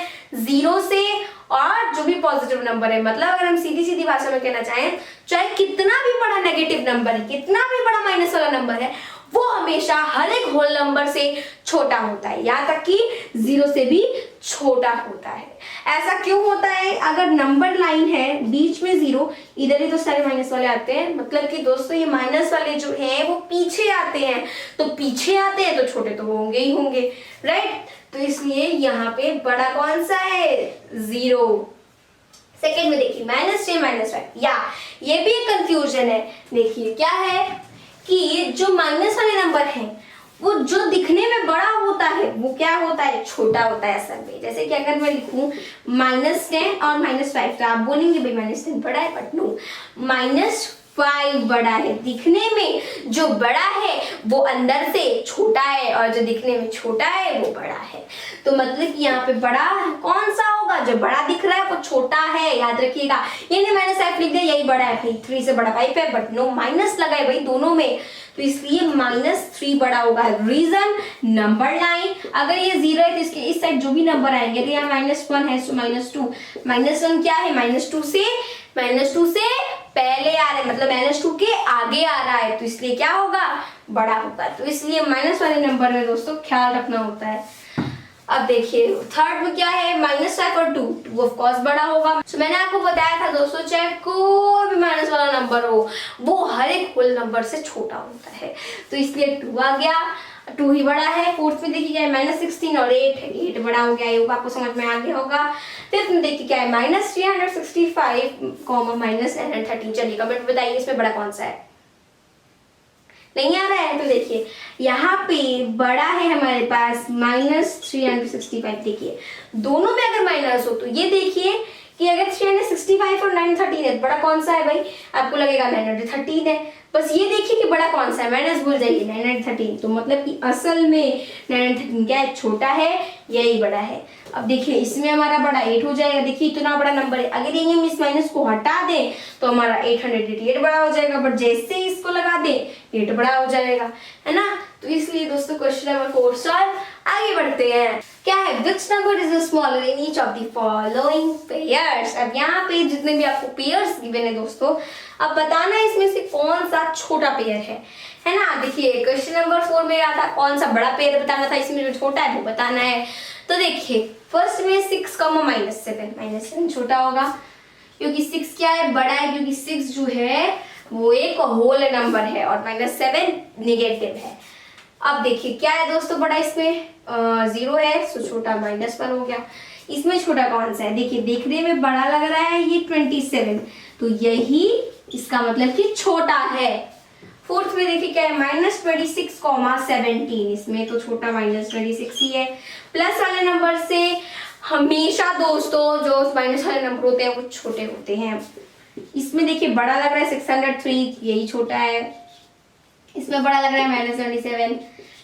0 से, और जो भी पॉजिटिव नंबर है, मतलब अगर हम सीधी सीधी भाषा में कहना चाहें, चाहे कितना भी बड़ा नेगेटिव नंबर है, कितना भी बड़ा माइनस वाला नंबर है, वो हमेशा हर एक होल नंबर से छोटा होता है, यहाँ तक कि 0 से भी छोटा होता है। ऐसा क्यों होता है, अगर नंबर लाइन है बीच में 0, इधर ही तो सारे माइनस वाले आते हैं, मतलब कि दोस्तों ये माइनस वाले जो है वो पीछे आते हैं, तो पीछे आते हैं तो छोटे तो होंगे ही होंगे, राइट। तो इसलिए यहाँ पे बड़ा कौन सा है, 0। सेकेंड में देखिए -3 -5, या ये भी एक कंफ्यूजन है। देखिए क्या है कि जो माइनस वाले नंबर हैं वो जो दिखने में बड़ा होता है वो क्या होता है, छोटा होता है असल में। जैसे कि अगर मैं लिखूं -10 और -5, तो आप बोलेंगे भाई -10 बड़ा है, बट नो, -5 बड़ा है। दिखने में जो बड़ा है वो अंदर से छोटा है, और जो दिखने में छोटा है वो बड़ा है। तो मतलब कि यहाँ पे बड़ा कौन सा होगा, जो बड़ा दिख रहा है वो छोटा है, याद रखिएगा। ये नहीं मैंने -5 लिख दिया यही बड़ा है, भाई 3 से बड़ा 5 है, बट नो, माइनस लगा है भाई दोनों में, तो इसलिए -3 बड़ा होगा। रीजन, नंबर लाइन, अगर ये 0 है तो इसके इस साइड जो भी नंबर आएंगे, यदि यहाँ -1 है तो -2, -1 क्या है, -2 से पहले आ रहा है, मतलब -2 के आगे आ रहा है, तो इसलिए क्या होगा, बड़ा होगा। तो इसलिए माइनस वाले नंबर में दोस्तों ख्याल रखना होता है। अब देखिए थर्ड में क्या है, -5 और 2, वो ऑफ कोर्स बड़ा होगा। तो मैंने आपको बताया था दोस्तों, चाहे कोई भी माइनस वाला नंबर हो वो हर एक होल नंबर से छोटा होता है, तो इसलिए 2 आ गया, 2 ही बड़ा है। फोर्थ में देखिए क्या है, -16 और 8 है, 8 बड़ा हो गया, ये आपको समझ में आ गया होगा। फिफ्थ में देखिए क्या है, -365, -913। चलिए कमेंट में बताइए इसमें बड़ा कौन सा है, नहीं आ रहा है तो देखिए यहाँ पे बड़ा है हमारे पास -365। देखिए दोनों में अगर माइनस हो तो ये देखिए कि अगर 365 और 913 है, बड़ा कौन सा है भाई, आपको लगेगा 913 है। बस ये देखिए कि बड़ा कौन सा है, माइनस भूल जाइए, 913। तो मतलब कि असल में 913 क्या है, छोटा है, यही बड़ा है। अब देखिए इसमें हमारा बड़ा 8 हो जाएगा, देखिए इतना बड़ा नंबर है, अगर ये हम इस माइनस को हटा दें तो हमारा 888 बड़ा हो जाएगा, बट जैसे ही इसको लगा दें 8 बड़ा हो जाएगा, है ना। तो इसलिए दोस्तों क्वेश्चन नंबर 4 सॉल्व। आगे बढ़ते हैं। क्या है, which number is smaller in each of the following pairs. अब यहाँ पे जितने भी आपको पेयर्स गिवन है दोस्तों, अब बताना है इसमें से कौन सा छोटा पेयर है ना। देखिए क्वेश्चन नंबर 4 में आता कौन सा बड़ा पेयर बताना था, इसमें जो छोटा है वो बताना है। तो देखिए फर्स्ट में 6, -7 छोटा होगा क्योंकि 6 क्या है, बड़ा है, क्योंकि 6 जो है वो एक होल नंबर है और -7 नेगेटिव है। अब देखिए क्या है दोस्तों बड़ा, इसमें 0 है, सो छोटा -1 हो गया। इसमें छोटा कौन सा है, देखिए देखने में बड़ा लग रहा है ये 27, तो यही इसका मतलब कि छोटा है। फोर्थ में देखिए क्या है, -26,17, इसमें तो छोटा -26 ही है। प्लस वाले नंबर से हमेशा दोस्तों जो माइनस वाले नंबर होते हैं वो छोटे होते हैं। इसमें देखिए बड़ा लग रहा है 603, यही छोटा है। इसमें बड़ा लग रहा है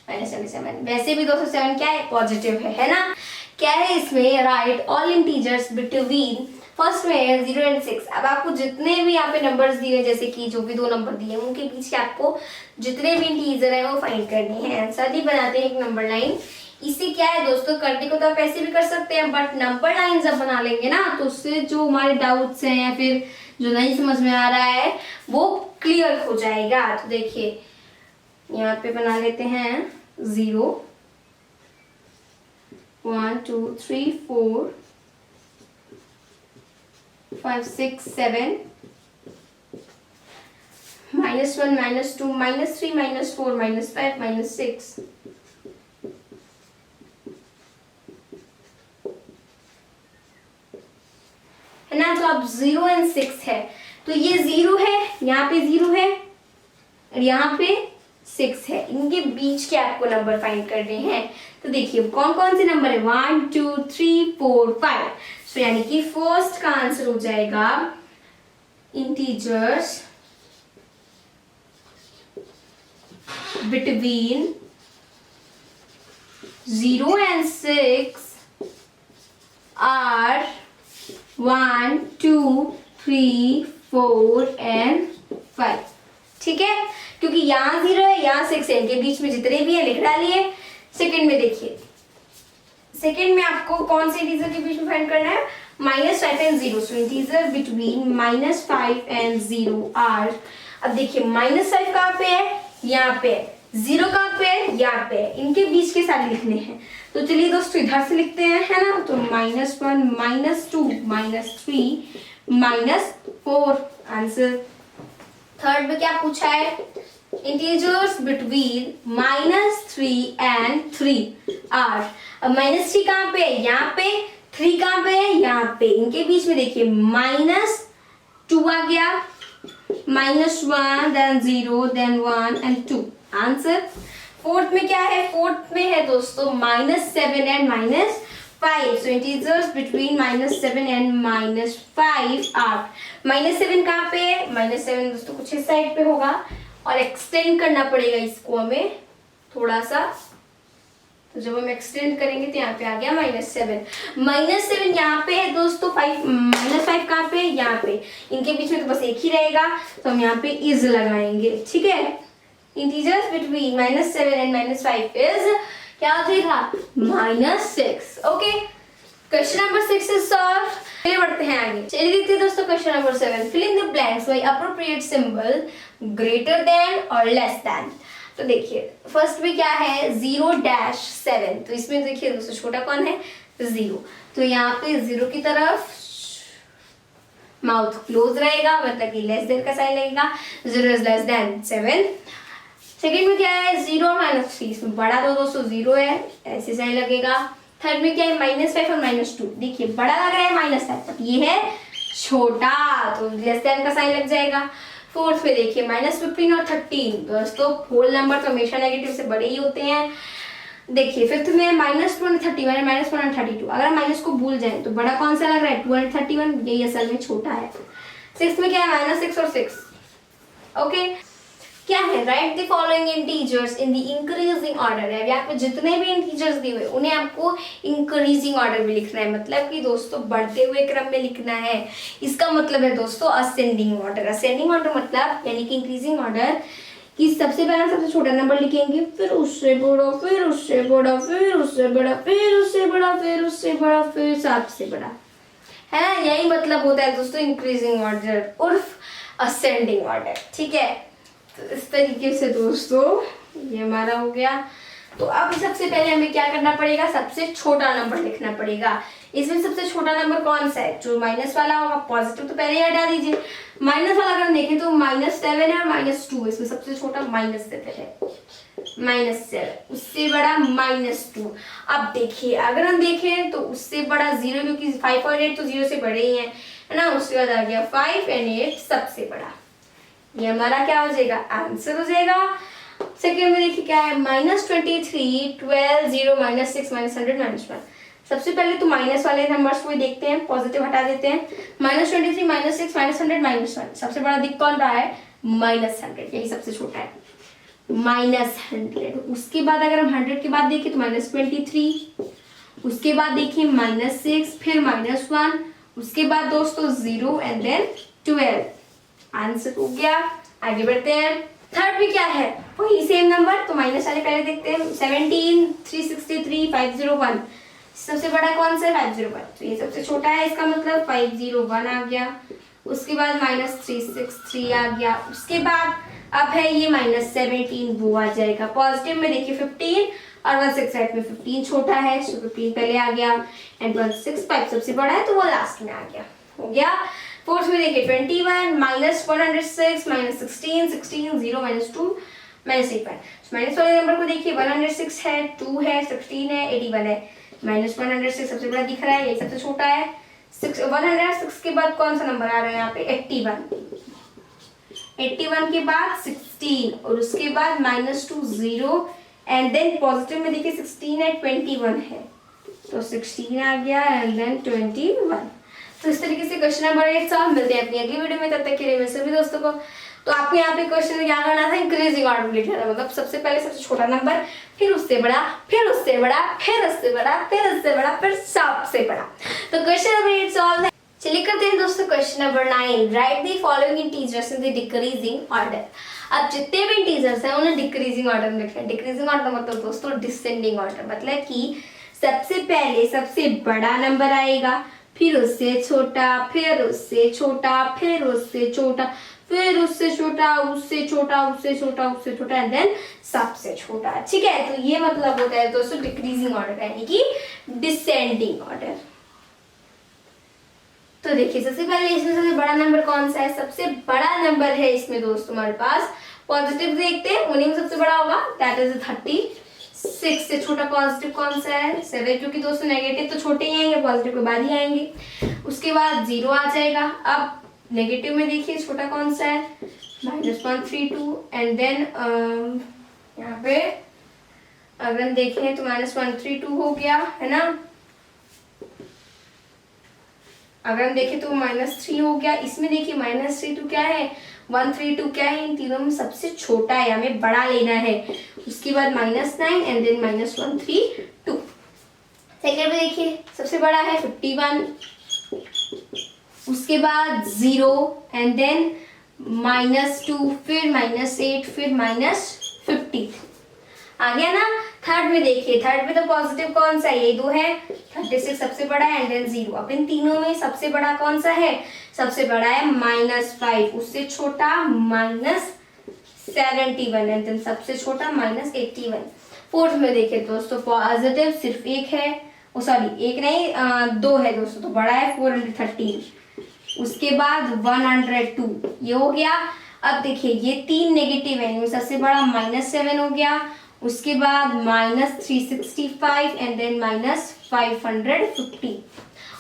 -27, वैसे भी दोस्तों 7 क्या है, पॉजिटिव है ना। क्या है इसमें, right all integers between, first में है 0 and 6। अब आपको जितने भी यहाँ पे नंबर्स दिए हैं, जैसे कि जो भी 2 नंबर दिए हैं उनके पीछे आपको जितने भी इंटीजर है वो फाइंड करनी है। आंसर ही बनाते हैं एक नंबर लाइन। इसे क्या है दोस्तों, करने को तो आप ऐसे भी कर सकते हैं, बट नंबर लाइन जब बना लेंगे ना तो उससे जो हमारे डाउट्स हैं या फिर जो नहीं समझ में आ रहा है वो क्लियर हो जाएगा। तो देखिए यहाँ पे बना लेते हैं 0 1 2 3 4 5 6 7, -1 -2 -3 -4 -5 -6। है ना। तो अब 0 and 6 है, तो ये 0 है, यहाँ पे 0 है और यहाँ पे 6 है, इनके बीच के आपको नंबर फाइंड करने हैं। तो देखिए कौन कौन से नंबर है, 1 2 3 4 5। तो यानी कि फर्स्ट का आंसर हो जाएगा integers between 0 and 6 are 1 2 3 4 and 5। ठीक है, क्योंकि यहाँ 0 है, यहाँ 6 है, इनके बीच में जितने भी है लिख डालिए। सेकंड में देखिए, सेकंड में आपको कौन से इंटीजर के बीच में फाइंड करना है, -5 and 0। So integer between -5 and 0 are, अब देखिए -5 कहाँ पे है, यहाँ पे है, 0 कहाँ पे है, यहाँ पे है, इनके बीच के सारे लिखने हैं। तो चलिए दोस्तों इधर से लिखते हैं, है ना। तो -1 -2 -3 -4 आंसर। थर्ड में क्या पूछा है, इंटीजर्स बिटवीन -3 and 3 आर। अब -3 कहाँ पे है, यहाँ पे, 3 कहाँ पे है, यहाँ पे, इनके बीच में देखिए -2 आ गया, -1 then 0 then 1 and 2 answer. Fourth में क्या है, फोर्थ में है दोस्तों -7 and -5। So integers between -7 and -5 are. -7 कहाँ पे है, -7 दोस्तों कुछ इस साइड पे होगा और एक्सटेंड करना पड़ेगा इसको हमें थोड़ा सा। तो जब हम एक्सटेंड करेंगे तो यहाँ पे आ गया -7 यहाँ पे है दोस्तों। 5 कहाँ पे, यहाँ पे, इनके बीच में तो बस एक ही रहेगा, तो हम यहाँ पे इज लगाएंगे। ठीक है, इंटीजर्स बिटवीन -7 and -5 इज क्या हो जाएगा, -6। Okay, question number 6 is solve. चलिए बढ़ते हैं आगे। चलिए देखते हैं दोस्तों question number 7। Fill in the blanks by appropriate symbol greater than और लेस देन। तो देखिए फर्स्ट में क्या है, 0-7। तो इसमें देखिए दोस्तों छोटा कौन है, 0। तो यहाँ पे 0 की तरफ माउथ क्लोज रहेगा, मतलब कि लेस देन का साइन लगेगा, 0 इज लेस देन 7। सेकेंड में क्या है, 0 और -3, इसमें बड़ा तो दोस्तों 0 है, ऐसे साइन लगेगा। थर्ड में क्या है, -5 और -2, देखिए बड़ा लग रहा है -5, बट ये है छोटा, तो लेस देन का साइन लग जाएगा। फोर्थ में देखिए -15 और 13, दोस्तों होल नंबर तो हमेशा नेगेटिव से बड़े ही होते हैं। देखिए फिफ्थ में -2 और 30, -1 और 32। अगर हम माइनस को भूल जाए तो बड़ा कौन सा लग रहा है, 2 और 31, यही असल में छोटा है। सिक्स में क्या है, -6 और 6। ओके, क्या है, right the following integers in the increasing order है। यहाँ पे जितने भी इंटीजर्स दिए हुए उन्हें आपको इंक्रीजिंग ऑर्डर में लिखना है, मतलब कि दोस्तों बढ़ते हुए क्रम में लिखना है। इसका मतलब है दोस्तों असेंडिंग ऑर्डर। असेंडिंग ऑर्डर मतलब यानी कि इंक्रीजिंग ऑर्डर कि सबसे पहले सबसे छोटा नंबर लिखेंगे, फिर उससे बड़ा, फिर उससे बड़ा, फिर उससे बड़ा, फिर उससे बड़ा, फिर उससे बड़ा, फिर सबसे बड़ा, है ना। यही मतलब होता है दोस्तों इंक्रीजिंग ऑर्डर उर्फ असेंडिंग ऑर्डर। ठीक है, तो इस तरीके से दोस्तों ये हमारा हो गया। तो अब सबसे पहले हमें क्या करना पड़ेगा, सबसे छोटा नंबर लिखना पड़ेगा। इसमें सबसे छोटा नंबर कौन सा है, जो माइनस वाला होगा। पॉजिटिव तो पहले ही हटा दीजिए, माइनस वाला अगर हम देखें तो -7 है और -2, इसमें सबसे छोटा -7 है, -7, उससे बड़ा -2। अब देखिए अगर हम देखें तो उससे बड़ा 0, क्योंकि 5 और 8 तो 0 से बड़े ही है ना। उसके बाद आ गया 5 और 8 सबसे बड़ा, ये हमारा क्या हो जाएगा, आंसर हो जाएगा। सेकेंड में देखिए क्या है, -23, 12, 0, -6, -100, -1। सबसे पहले तो माइनस वाले नंबर्स को ही देखते हैं, पॉजिटिव हटा देते हैं। -23, -6, -100, -1। सबसे बड़ा दिख कौन रहा है, -100, यही सबसे छोटा है, -100। उसके बाद अगर हम 100 के बाद देखें तो -23, उसके बाद देखिए -6, फिर -1, उसके बाद दोस्तों 0 एंड देन 12। आंसर हो गया। आगे बढ़ते हैं, थर्ड में क्या है, वही सेम नंबर, तो माइनस वाले पहले देखते हैं। 17, 363, 501, सबसे बड़ा कौन सा है, 501, तो ये सबसे छोटा है, इसका मतलब 501 आ गया। उसके बाद -363 आ गया। उसके बाद अब है ये -17, वो आ जाएगा। पॉजिटिव में देखिए 15 और 168 में 15 छोटा है, सो 15 पहले आ गया। एंड 165 सबसे बड़ा है, तो वो लास्ट में आ गया, हो गया। फोर्थ में देखिए 21, -106, -16, 16, 0, -2, -81। माइनस वाले नंबर को देखिए 106 है, 2 है, 16 है, 81 है। -106 सबसे बड़ा दिख रहा है, ये सबसे छोटा है। 106 के बाद कौन सा नंबर आ रहा है यहाँ पे, 81। 81 के बाद 16 और उसके बाद -2, 0 एंड देन पॉजिटिव में देखिए 16 है, 21 है, तो 16 आ गया एंड देन 21। तो इस तरीके से क्वेश्चन नंबर 8 सॉल्व। मिलते हैं अपनी अगली वीडियो में, तब तक के लिए मेरे सभी दोस्तों को। तो आपको यहाँ पे क्वेश्चन में क्या करना था, इंक्रीजिंग ऑर्डर में लिखना था, मतलब सबसे पहले सबसे छोटा नंबर, फिर उससे बड़ा, फिर उससे बड़ा, फिर उससे बड़ा, फिर उससे बड़ा, फिर सबसे बड़ा। तो क्वेश्चन नंबर 8 सॉल्व है। चलिए करते हैं दोस्तों question number 9। Right the following integers in the decreasing order. अब जितने भी इंटीजर्स हैं उन्हें डिक्रीजिंग ऑर्डर में लिखना है। डिक्रीजिंग ऑर्डर मतलब दोस्तों डिसेंडिंग ऑर्डर, मतलब कि सबसे पहले सबसे बड़ा नंबर आएगा, फिर उससे छोटा, फिर उससे छोटा, फिर उससे छोटा, फिर उससे छोटा, उससे छोटा, उससे छोटा, उससे छोटा एंड देन सबसे छोटा। ठीक है, तो ये मतलब होता है दोस्तों डिक्रीजिंग ऑर्डर, यानी कि डिसेंडिंग ऑर्डर। तो देखिए सबसे पहले इसमें सबसे बड़ा नंबर कौन सा है, सबसे बड़ा नंबर है इसमें दोस्तों हमारे पास, पॉजिटिव देखते हैं, उन्हीं में सबसे बड़ा होगा, दैट इज 36। से छोटा पॉजिटिव कौन सा है, 7, क्योंकि दोस्तों नेगेटिव तो छोटे ही आएंगे, पॉजिटिव के बाद ही आएंगे। उसके बाद 0 आ जाएगा। अब नेगेटिव में देखिए छोटा कौन सा है, -132 एंड देन यहाँ पे अगर हम देखें तो -132 हो गया, है ना। अगर हम देखें तो -3 हो गया। इसमें देखिए -32 क्या है, 132 क्या है, इन तीनों में सबसे छोटा है, हमें बड़ा लेना है। उसके बाद -9 एंड देन -132। सेकेंड में देखिए सबसे बड़ा है 51, उसके बाद 0 एंड देन -2, फिर -8, फिर -50 आ गया ना। थर्ड में देखिए, थर्ड में तो पॉजिटिव कौन सा है, ये 2 है, 36 सबसे बड़ा है एंड देन 0। अब इन तीनों में सबसे बड़ा कौन सा है, सबसे बड़ा है -5, उससे छोटा -71 एंड देन सबसे छोटा -81। फोर्थ में देखिए दोस्तों पॉजिटिव सिर्फ 1 है, सॉरी 1 नहीं 2 है दोस्तों, तो बड़ा है 413। उसके बाद 102, ये हो गया। अब देखिए ये 3 नेगेटिव है, इनमें सबसे बड़ा -7 हो गया। उसके बाद -365 एंड देन -550।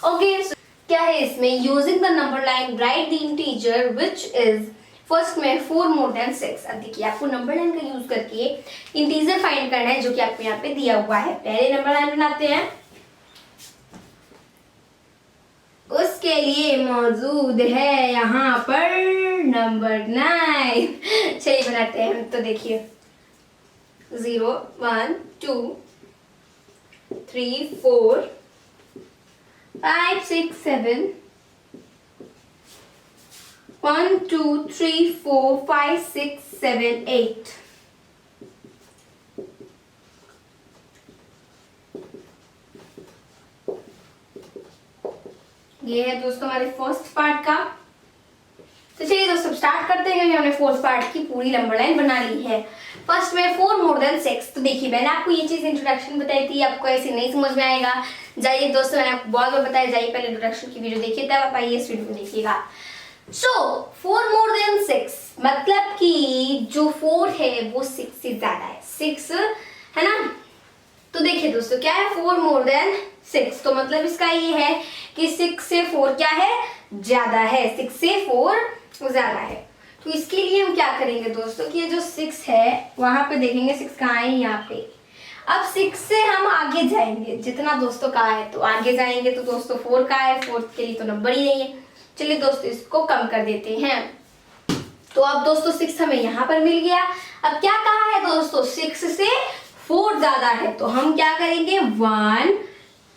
ओके, क्या है इसमें, using the number line right the integer which is first में 4 मोर देन 6। अब देखिए आपको नंबर लाइन का यूज करके इंटीजर फाइंड करना है, जो कि आपको यहाँ पे दिया हुआ है। पहले नंबर लाइन बनाते हैं, उसके लिए मौजूद है यहाँ पर नंबर 9। चलिए बनाते हैं। तो देखिए 0, 1, 2, 3, 4, 5, 6, 7, 1 2 3 4 5 6 7 8। ये है दोस्तों हमारे फर्स्ट पार्ट का। तो चलिए दोस्तों स्टार्ट करते हैं, क्योंकि हमने फोर्थ पार्ट की पूरी नंबर लाइन बना ली है। फर्स्ट में 4 मोर देन 6। तो देखिए मैंने आपको ये चीज इंट्रोडक्शन बताई थी, आपको ऐसे नहीं समझ में आएगा, जाइए दोस्तों मैंने आपको बहुत बार बताया, जाइए पहले इंट्रोडक्शन की वीडियो देखिए, तब आप आइए इस वीडियो को देखिएगा। सो 4 मोर देन 6 मतलब कि जो 4 है वो 6 से ज्यादा है, 6 है ना। तो देखिए दोस्तों क्या है 4 मोर देन 6, तो मतलब इसका ये है कि 6 से 4 क्या है, ज्यादा है, 6 से 4 ज्यादा है। तो इसके लिए हम क्या करेंगे दोस्तों कि ये जो 6 है वहां पे देखेंगे 6 कहाँ है, यहाँ पे। अब 6 से हम आगे जाएंगे, जितना दोस्तों कहा है तो आगे जाएंगे, तो दोस्तों 4 का है, 4 के लिए तो नंबर ही नहीं है। चलिए दोस्तों इसको कम कर देते हैं। तो अब दोस्तों 6 हमें यहाँ पर मिल गया। अब क्या कहा है दोस्तों, 6 से 4 ज्यादा है, तो हम क्या करेंगे 1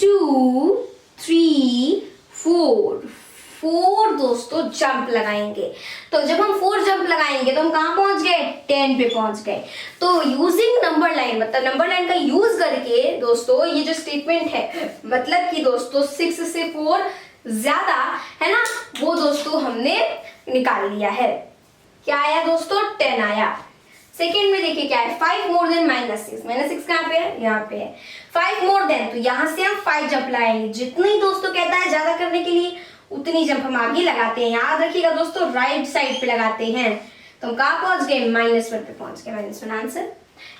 2 3 4 दोस्तों जंप लगाएंगे। तो जब हम 4 जंप लगाएंगे तो हम कहाँ पहुंच गए, 10 पे पहुंच गए। तो यूजिंग नंबर लाइन, मतलब नंबर लाइन का यूज करके दोस्तों ये जो स्टेटमेंट है, मतलब कि दोस्तों 6 से 4 ज्यादा है ना, वो दोस्तों हमने निकाल लिया है। क्या आया दोस्तों, 10 आया। सेकेंड में देखिए क्या है, 5 मोर देन -6। -6 कहाँ पे है, यहाँ पे है। 5 मोर देन, तो यहाँ से हम 5 जंप लगाएंगे। जितनी दोस्तों कहता है ज्यादा करने के लिए उतनी जंप हम आगे लगाते हैं। याद रखिएगा दोस्तों राइट साइड पे लगाते हैं। तो हम कहाँ पहुंच गए, -1 पे पहुंच गए, -1 आंसर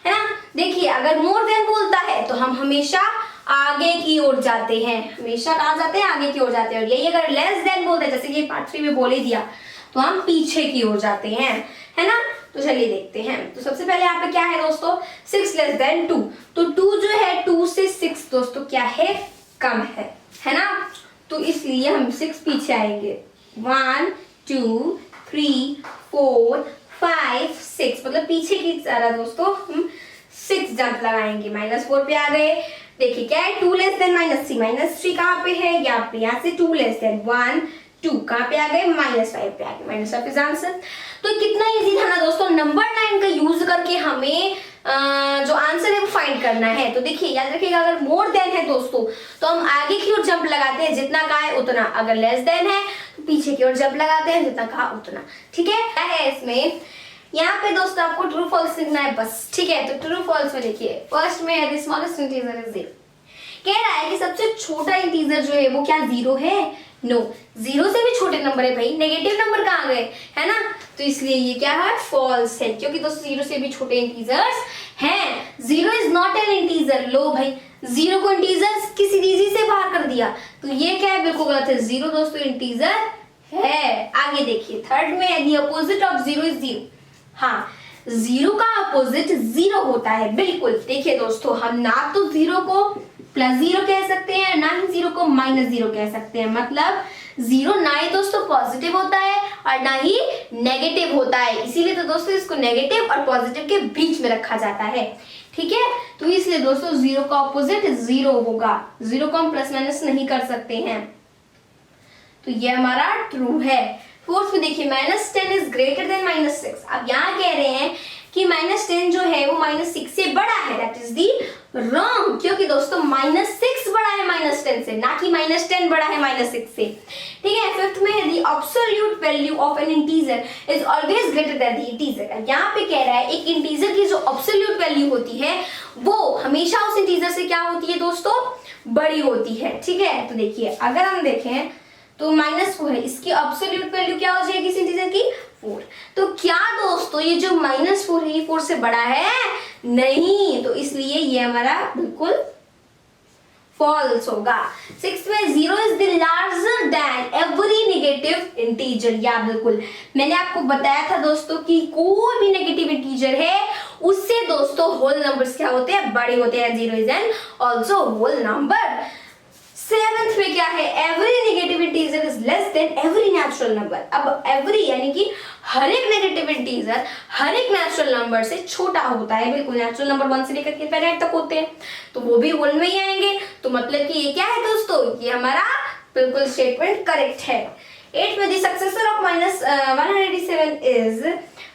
है ना। देखिए अगर मोर देन बोलता है तो हम हमेशा आगे की ओर जाते हैं, हमेशा कहाँ जाते हैं, आगे की ओर जाते हैं। और यही अगर लेस देन बोलते हैं, जैसे कि पार्ट 3 में बोल ही दिया, तो हम पीछे की ओर जाते हैं, है ना। तो चलिए देखते हैं। तो सबसे पहले यहाँ पे क्या है दोस्तों, 6 लेस देन 2। तो 2 जो है 2 से 6 दोस्तों क्या है, कम है ना। तो इसलिए हम 6 पीछे आएंगे। 1 2 3 4 5 6, मतलब पीछे की तरह दोस्तों हम 6 जंप लगाएंगे। -4 पे आ गए। देखिए क्या है, 2 लेस देन -3। -3 कहाँ पे है, यहाँ पे। यहाँ से 2 लेस देन 1 2 कहाँ पे आ गए, -5 पे आ गए, -5 इज आंसर। तो कितना इजी था ना दोस्तों, नंबर लाइन का यूज करके हमें जो आंसर है वो फाइंड करना है। तो देखिए याद रखिएगा, अगर मोर देन है दोस्तों तो हम आगे की ओर जंप लगाते हैं, जितना कहा है उतना। अगर लेस देन है तो पीछे की ओर जंप लगाते हैं, जितना कहा उतना। ठीक है, क्या है इसमें, यहाँ पे दोस्तों आपको ट्रू फॉल्स लिखना है बस। ठीक है, तो ट्रू फॉल्स में देखिए फर्स्ट में है द स्मॉलेस्ट इंटीजर इज 0। कह रहा है कि सबसे छोटा इंटीजर जो है वो क्या 0 है, नो। 0 से भी छोटे नंबर है भाई, नेगेटिव नंबर कहाँ गए, है ना। तो इसलिए ये क्या है, फॉल्स है, क्योंकि दोस्तों 0 से भी छोटे इंटीजर्स हैं। 0 इज नॉट एन इंटीजर। लो भाई, 0 को इंटीजर की सीरीज से बाहर कर दिया, तो ये क्या है, बिल्कुल गलत है। 0 दोस्तों इंटीजर है। आगे देखिए थर्ड में है द अपोजिट ऑफ 0 इज 0। हाँ, 0 का अपोजिट 0 होता है, बिल्कुल। देखिए दोस्तों हम ना तो 0 को +0 कह सकते हैं, ना ही 0 को -0 कह सकते हैं। मतलब 0 ना ही दोस्तों पॉजिटिव होता है और ना ही नेगेटिव होता है, इसीलिए तो दोस्तों इसको नेगेटिव और पॉजिटिव के बीच में रखा जाता है। ठीक है, तो इसलिए दोस्तों 0 का ऑपोजिट 0 होगा। 0 को हम +- नहीं कर सकते हैं, तो ये हमारा ट्रू है। फोर्थ में देखिए -10 इज ग्रेटर देन -6। अब यहाँ कह रहे हैं कि -10 जो है वो -6 से बड़ा है, दैट इज दी रॉन्ग। क्योंकि दोस्तों -6 बड़ा है -10 से, ना कि -10 बड़ा है -6 से। ठीक है, फिफ्थ में है the absolute value of N integer is always greater than the integer. यहाँ पे कह रहा है एक इंटीजर की जो एब्सोल्यूट वैल्यू होती है वो हमेशा उस इंटीजर से क्या होती है दोस्तों, बड़ी होती है। ठीक है, तो देखिए अगर हम देखें तो -4 है, इसकी एब्सोल्यूट वैल्यू क्या हो जाएगी इस इंटीजर की, 4। तो क्या दोस्तों ये जो -4 है ये 4 से बड़ा है, नहीं, तो इसलिए ये हमारा बिल्कुल फॉल्स होगा। 6 में 0 is the larger than every negative integer. या बिल्कुल, मैंने आपको बताया था दोस्तों कि कोई भी नेगेटिव इंटीजर है उससे दोस्तों होल नंबर्स क्या होते हैं, बड़े होते हैं। 0 is an also whole number. 7th में क्या है, every negative integer is less than every natural number. अब एवरी यानी कि हर एक नेगेटिव इंटीजर हर एक नेचुरल नंबर से छोटा होता है, बिल्कुल। नेचुरल नंबर 1 से लेकर के इनफिनिट तक होते हैं, तो वो भी होल में ही आएंगे। तो मतलब कि ये क्या है दोस्तों, ये हमारा बिल्कुल स्टेटमेंट करेक्ट है। 8 में the successor of minus 187 is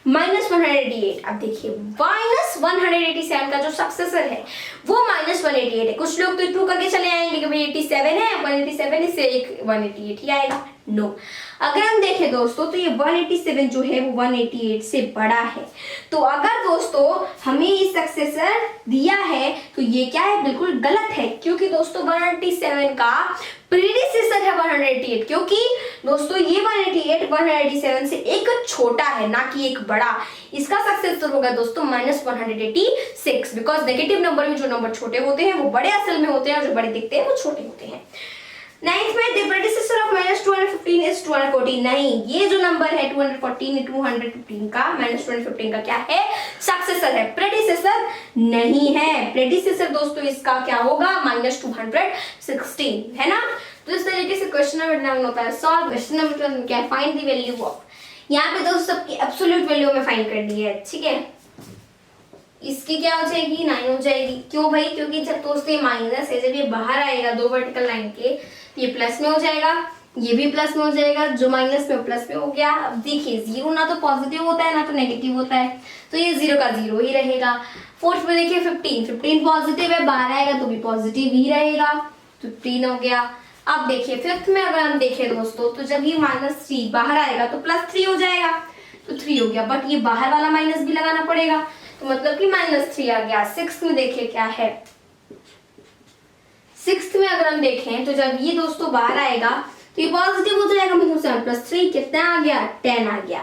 minus 188। अब देखिए माइनस 187 का जो सक्सेसर है वो माइनस 188 है। कुछ लोग तो ट्रू करके चले आएंगे कि भाई 87 है, 187 इससे एक 188 ही आएगा। नो, अगर हम देखें दोस्तों तो ये 187 जो है वो 188 से बड़ा है। तो अगर दोस्तों हमें ये सक्सेसर दिया है तो ये क्या है, बिल्कुल गलत है, क्योंकि दोस्तों 187 का प्रीडिसेसर है 188, क्योंकि दोस्तों ये 188 187 से एक छोटा है ना कि एक बड़ा। इसका सक्सेसर होगा दोस्तों माइनस 186, बिकॉज नेगेटिव नंबर में जो नंबर छोटे होते हैं वो बड़े असल में होते हैं और जो बड़े दिखते हैं वो छोटे होते हैं। 9th में the predecessor of minus 215 is 214। नहीं, ये जो नंबर है 215 का माइनस 215 का क्या है, सक्सेसर है, प्रीडिसेसर नहीं है। प्रीडिसेसर दोस्तों इसका क्या होगा, माइनस 216 है ना। तो इस तरीके से क्वेश्चन नंबर 9 होता है सॉल्व। क्वेश्चन नंबर 12 क्या है, फाइंड द वैल्यू ऑफ। यहाँ पे दोस्तों सबकी एब्सोल्यूट वैल्यू में फाइंड कर दी है, ठीक है। इसकी क्या हो जाएगी, 9 हो जाएगी। क्यों भाई, क्योंकि जब दोस्तों ये माइनस है, जब ये बाहर आएगा दो वर्टिकल लाइन के, ये प्लस में हो जाएगा, ये भी प्लस में हो जाएगा, जो माइनस में प्लस में हो गया। अब देखिए जीरो ना तो पॉजिटिव होता है ना तो नेगेटिव होता है, तो ये जीरो का जीरो ही रहेगा। 4th में देखिए 15 पॉजिटिव है, बाहर आएगा तो भी पॉजिटिव ही रहेगा, तो 15 हो गया। अब देखिए 5th में अगर हम देखें दोस्तों तो जब ये -3 बाहर आएगा तो +3 हो जाएगा, तो 3 हो गया, बट ये बाहर वाला माइनस भी लगाना पड़ेगा, तो मतलब कि -3 आ गया। 6th में देखिए क्या है, 6th में अगर हम देखें तो जब ये दोस्तों बाहर आएगा तो ये पॉजिटिव हो जाएगा, मतलब 7 + 3 कितना आ गया, 10 आ गया।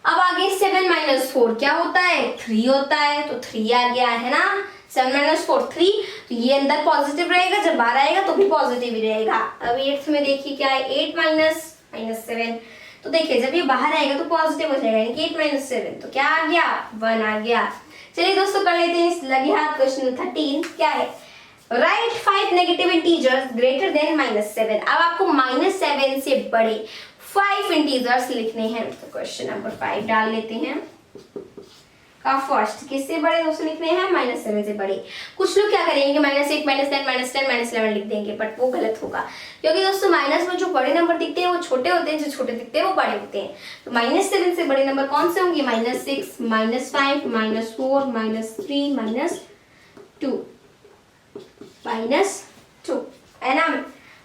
अब आगे 7 - 4 क्या होता है, 3 होता है, तो 3 आ गया है ना। 7 - 4 3, तो ये अंदर पॉजिटिव रहेगा, जब बाहर आएगा तो भी पॉजिटिव ही रहेगा। अब 8th में देखिए क्या है, 8 - 7, तो देखिए जब ये बाहर आएगा तो पॉजिटिव हो जाएगा, यानी कि 8 - 7, तो क्या आ गया, 1 आ गया। चलिए दोस्तों कर लेते हैं इस लगे हाथ क्वेश्चन 13 क्या है, right 5 negative integers greater than -7। अब आपको -7 से बड़े 5 इंटीजर्स लिखने हैं, तो क्वेश्चन नंबर 5 डाल लेते हैं। का फर्स्ट किससे बड़े दोस्तों लिखने हैं, -7 से बड़े। कुछ लोग क्या करेंगे, -1 -10 -10 -11 लिख देंगे, बट वो गलत होगा, क्योंकि दोस्तों माइनस में जो बड़े नंबर दिखते हैं वो छोटे होते हैं, जो छोटे दिखते हैं वो बड़े होते हैं। तो -7 से बड़े नंबर कौन से होंगे, -6 -5 -4 -3 -2 है ना।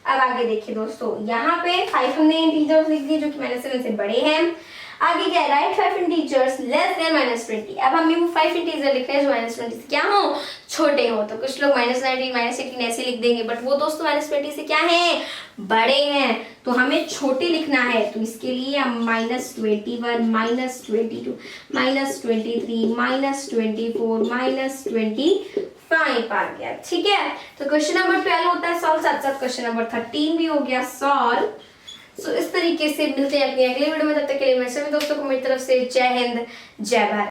अब आगे देखिए दोस्तों, यहाँ पे 5 हमने इंटीजर्स लिख दिए जो कि -7 से बड़े हैं। आगे क्या है, राइट 5 इंटीजर्स लेस देन -20। अब हमें वो 5 इंटीजर लिख रहे हैं जो -20 से क्या हो, छोटे हो। तो कुछ लोग -19 -18 ऐसे लिख देंगे, बट वो दोस्तों -20 से क्या है, बड़े हैं, तो हमें छोटे लिखना है। तो इसके लिए हम -21 -22 -23 -24 -25 आ गया, ठीक है। तो क्वेश्चन नंबर 12 होता है सॉल्व, साथ साथ क्वेश्चन नंबर 13 भी हो गया सॉल्व। सो इस तरीके से मिलते हैं अपनी अगले वीडियो में, तब तक के लिए मेरे सभी दोस्तों को मेरी तरफ से जय हिंद जय भारत।